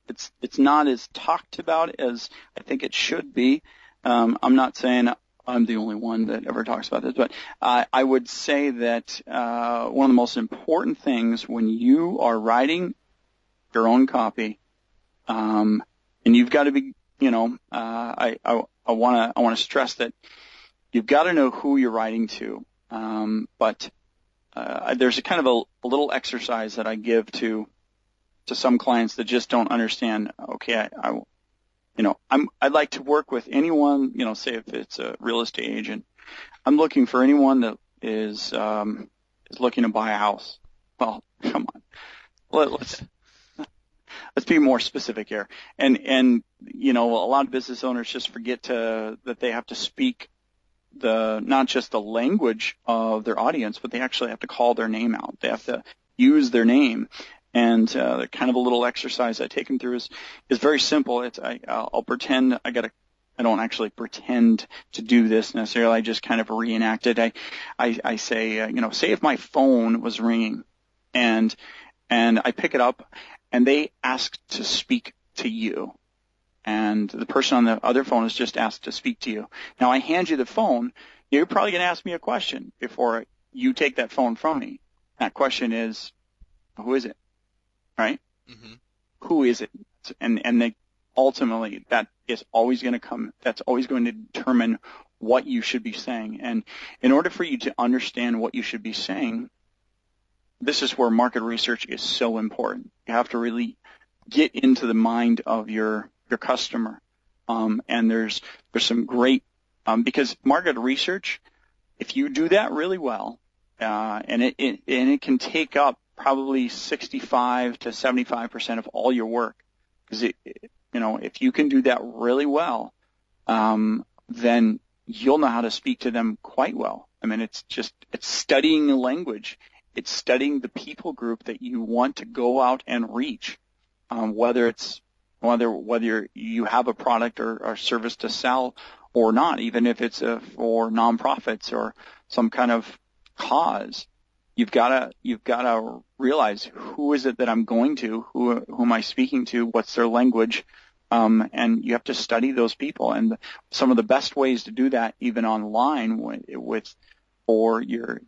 It's not as talked about as I think it should be. I'm not saying I'm the only one that ever talks about this, but I would say that one of the most important things when you are writing your own copy, and you've got to be, I want to stress that you've got to know who you're writing to. But there's a kind of a little exercise that I give to some clients that just don't understand. Okay, I'd like to work with anyone, say if it's a real estate agent, I'm looking for anyone that is looking to buy a house. Well, come on. Let's be more specific here. And a lot of business owners just forget that they have to speak not just the language of their audience, but they actually have to call their name out. They have to use their name. And kind of a little exercise I take them through is very simple. I'll pretend I don't actually pretend to do this necessarily. I just kind of reenact it. I say, say if my phone was ringing and I pick it up and they ask to speak to you. And the person on the other phone is just asked to speak to you. Now I hand you the phone. You're probably going to ask me a question before you take that phone from me. That question is, who is it? Right? Mm-hmm. Who is it? And ultimately, that is always going to come. That's always going to determine what you should be saying. And in order for you to understand what you should be saying, this is where market research is so important. You have to really get into the mind of your customer. And there's some great because market research, if you do that really well, and it can take up probably 65 to 75% of all your work. Because if you can do that really well, then you'll know how to speak to them quite well. I mean, it's studying the language. It's studying the people group that you want to go out and reach, whether you have a product or service to sell or not, even if it's for nonprofits or some kind of cause. You've got to realize who is it that I'm going to, who am I speaking to, what's their language, and you have to study those people. And some of the best ways to do that, even online, for your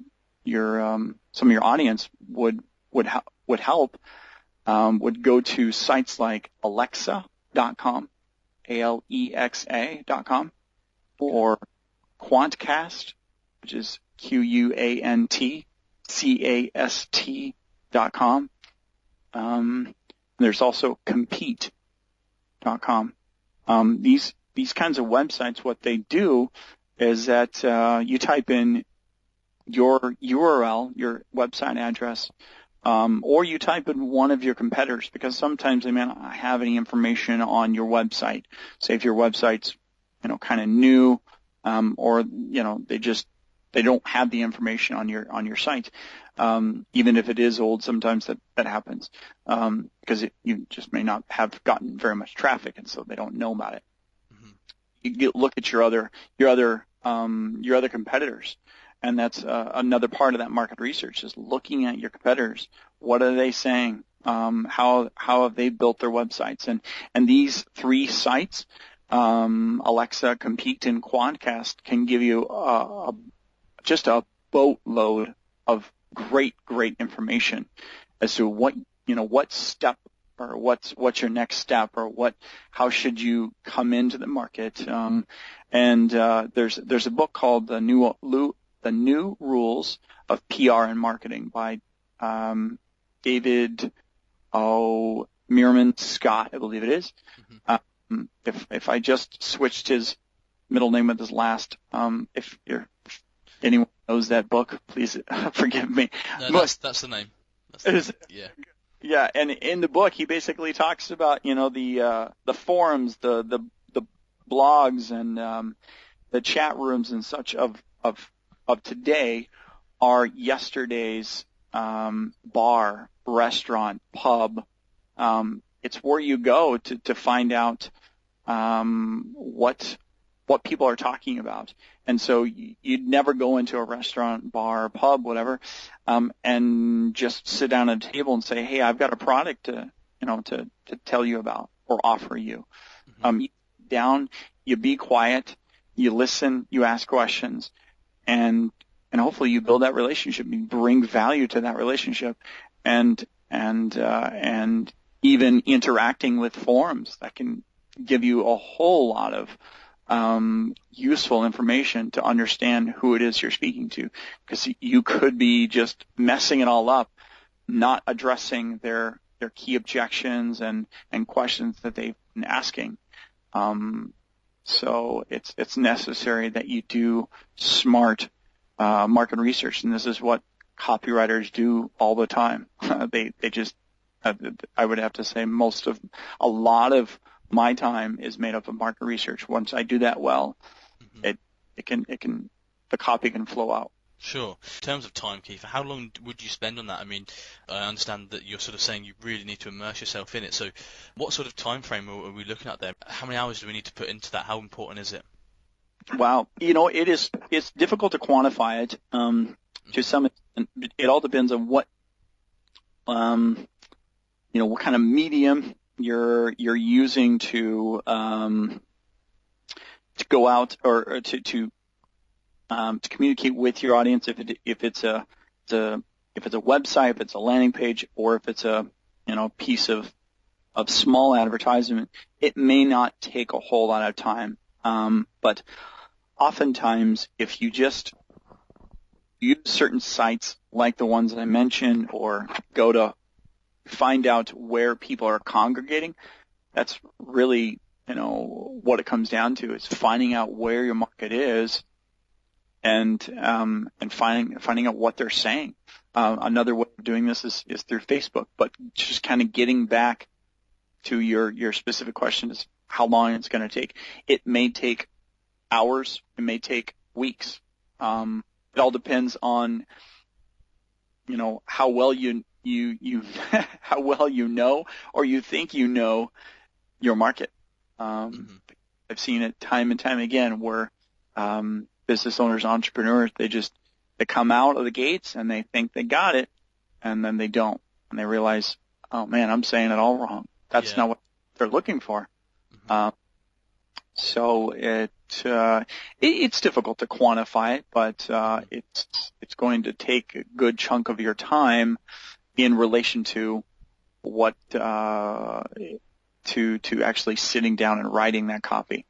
some of your audience would help. Would go to sites like Alexa.com, Alexa.com, or Quantcast, which is QUANTCAST.com. There's also Compete.com. These kinds of websites, what they do is that you type in your URL, your website address, or you type in one of your competitors, because sometimes they may not have any information on your website. Say if your website's kind of new, or they don't have the information on your site. Even if it is old, sometimes that happens, because you just may not have gotten very much traffic, and so they don't know about it. Mm-hmm. look at your other competitors, and that's another part of that market research is looking at your competitors. What are they saying? How have they built their websites? And these 3 sites, Alexa, Compete, and Quadcast, can give you just a boatload of great information as to what step, or what's your next step, or how should you come into the market. There's a book called The New Rules of PR and Marketing by David Meerman Scott, I believe it is. Mm-hmm. If I just switched his middle name with his last, if anyone knows that book, please forgive me. No, that's the name. Yeah. Yeah, and in the book he basically talks about the forums, the blogs, and the chat rooms and such of today are yesterday's bar, restaurant, pub. It's where you go to find out what people are talking about. And so you'd never go into a restaurant, bar, pub, whatever, and just sit down at a table and say, "Hey, I've got a product to tell you about or offer you." Mm-hmm. You sit down, you be quiet, you listen, you ask questions, and hopefully you build that relationship. You bring value to that relationship, and even interacting with forums that can give you a whole lot of useful information to understand who it is you're speaking to, because you could be just messing it all up, not addressing their key objections and questions that they've been asking. So it's necessary that you do smart market research, and this is what copywriters do all the time. They just, I would have to say, a lot of my time is made up of market research. Once I do that well, mm-hmm. The copy can flow out. Sure. In terms of time, Keith, how long would you spend on that? I mean, I understand that you're sort of saying you really need to immerse yourself in it. So what sort of time frame are we looking at there? How many hours do we need to put into that? How important is it? Wow. It's difficult to quantify it. To some extent, it all depends on what kind of medium you're using to go out or to communicate with your audience. If it's a website, if it's a landing page, or if it's a piece of small advertisement, it may not take a whole lot of time. But oftentimes, if you just use certain sites like the ones that I mentioned, or go to find out where people are congregating, that's really, what it comes down to, is finding out where your market is and finding out what they're saying. Another way of doing this is through Facebook, but just kind of getting back to your specific question is how long it's going to take. It may take hours. It may take weeks. It all depends on, how well you how well you know, or you think you know, your market. Mm-hmm. I've seen it time and time again where business owners, entrepreneurs, they come out of the gates and they think they got it, and then they don't, and they realize, oh man, I'm saying it all wrong. That's not what they're looking for. Mm-hmm. So it's difficult to quantify it, but it's going to take a good chunk of your time in relation to what to actually sitting down and writing that copy.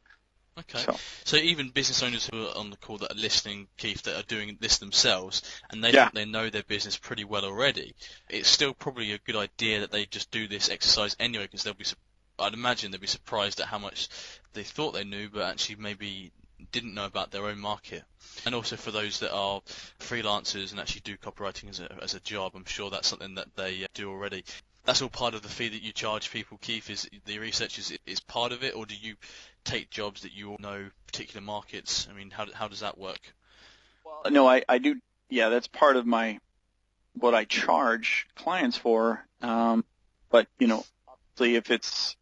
Okay. So even business owners who are on the call that are listening, Keith, that are doing this themselves, and they think they know their business pretty well already, it's still probably a good idea that they just do this exercise anyway, because I'd imagine they'll be surprised at how much they thought they knew, but actually maybe didn't know about their own market. And also for those that are freelancers and actually do copywriting as a job, I'm sure that's something that they do already. That's all part of the fee that you charge people, Keith. Is the research is part of it, or do you take jobs that you all know particular markets? I mean, how does that work? Well, no, I do. Yeah, that's part of what I charge clients for. But obviously, if it's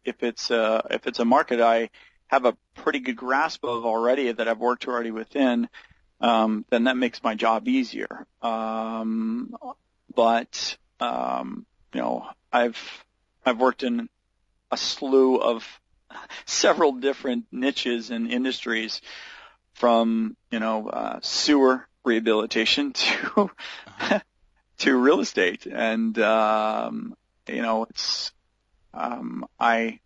a market have a pretty good grasp of already, that I've worked already within, then that makes my job easier. But I've worked in a slew of several different niches and industries, from sewer rehabilitation to to real estate, and it's I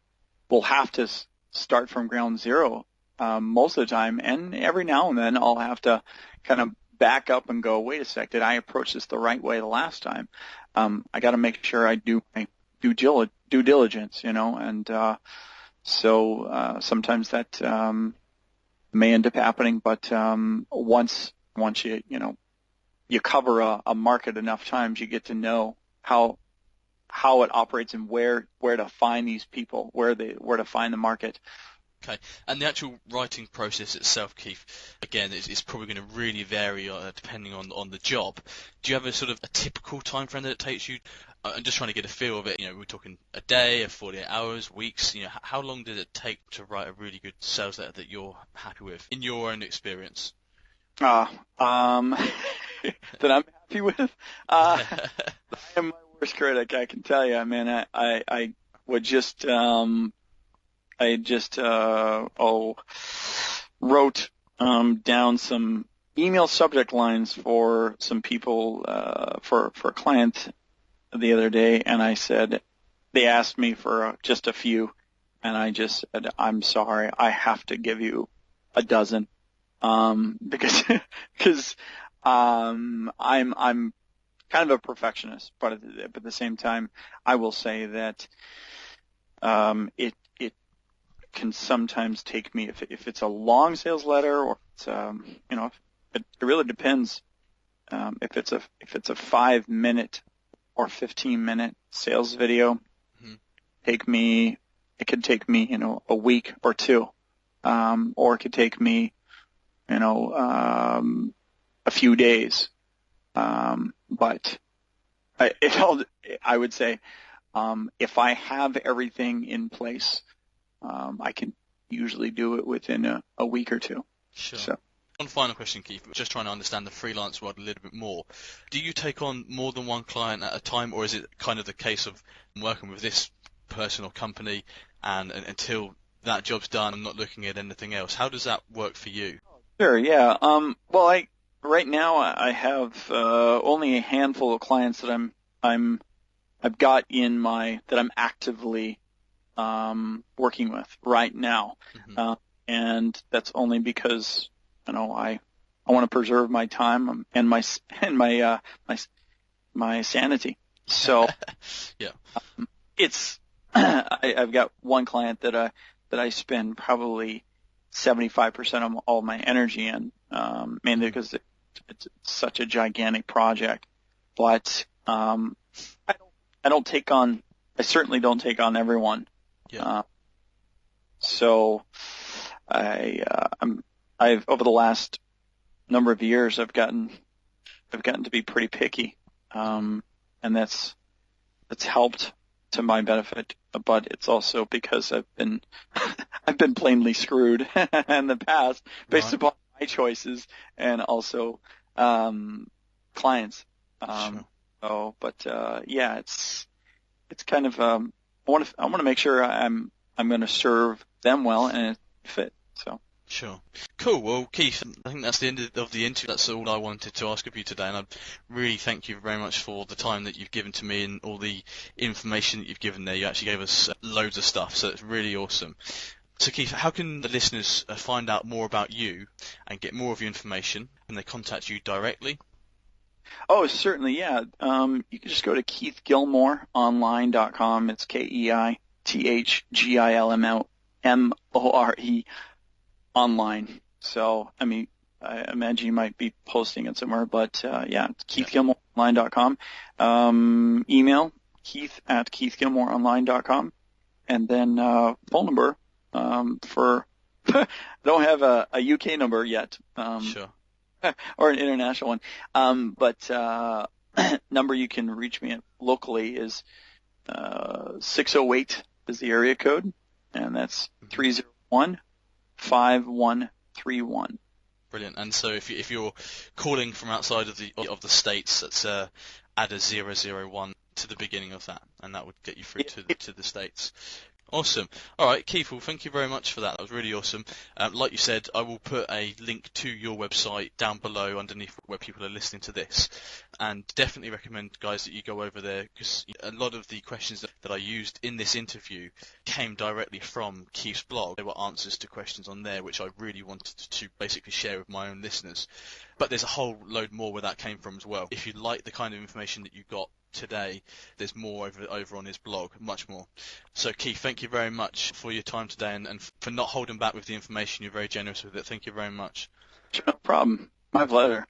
will have to start from ground zero most of the time, and every now and then I'll have to kind of back up and go, wait a sec, did I approach this the right way the last time? I got to make sure I do my due diligence, and so sometimes that may end up happening, but once you cover a market enough times, you get to know how it operates and where to find these people, where to find the market. Okay, and the actual writing process itself, Keith, again, it's probably going to really vary depending on the job. Do you have a sort of a typical time frame that it takes you? I'm just trying to get a feel of it. We're talking a day, 48 hours, weeks. How long did it take to write a really good sales letter that you're happy with, in your own experience? That I'm happy with. I am my worst critic, I can tell you. I mean, I would just wrote down some email subject lines for some people, for a client the other day, and I said, they asked me for just a few, and I just said, I'm sorry, I have to give you a dozen, because I'm kind of a perfectionist, but at the same time, I will say that it can sometimes take me, if it's a long sales letter, or it's it really depends. If it's a 5-minute or 15-minute sales video, it could take me a week or two, or it could take me a few days. But I would say, if I have everything in place, I can usually do it within a week or two. Sure. So. One final question, Keith. Just trying to understand the freelance world a little bit more. Do you take on more than one client at a time, or is it kind of the case of working with this person or company, and until that job's done, I'm not looking at anything else? How does that work for you? Sure. Yeah. Well, right now I have only a handful of clients that I've got that I'm actively working with right now, and that's only because I want to preserve my time and my sanity. So yeah, I've got one client that I spend probably 75% of all my energy in, mainly because it's such a gigantic project. But I certainly don't take on everyone. Yeah. So I've over the last number of years, I've gotten to be pretty picky, and that's helped to my benefit. But it's also because I've been plainly screwed in the past based upon my choices, and also clients. Sure. Yeah, it's kind of I want to make sure I'm going to serve them well and it fit. So. Sure. Cool. Well, Keith, I think that's the end of the interview. That's all I wanted to ask of you today, and I really thank you very much for the time that you've given to me and all the information that you've given there. You actually gave us loads of stuff, so it's really awesome. So, Keith, how can the listeners find out more about you and get more of your information? Can they contact you directly? Oh, certainly, yeah. You can just go to keithgilmoreonline.com. It's KEITHGILMORE online. So, I mean, I imagine you might be posting it somewhere, but yeah, it's keithgilmoreonline.com. Email keith@keithgilmoreonline.com, and then phone number for I don't have a UK number yet. Sure. Or an international one. But number you can reach me at locally is 608 is the area code, and that's 301 5131. Brilliant. And so if you're calling from outside of the States, that's add a 001 to the beginning of that, and that would get you through to the States. Awesome. All right, Keith, well, thank you very much for that. That was really awesome. Like you said, I will put a link to your website down below underneath where people are listening to this. And definitely recommend, guys, that you go over there, because a lot of the questions that I used in this interview came directly from Keith's blog. There were answers to questions on there, which I really wanted to basically share with my own listeners. But there's a whole load more where that came from as well. If you like the kind of information that you got today, there's more over on his blog, much more. So Keith, thank you very much for your time today and for not holding back with the information. You're very generous with it. Thank you very much. No problem. My pleasure.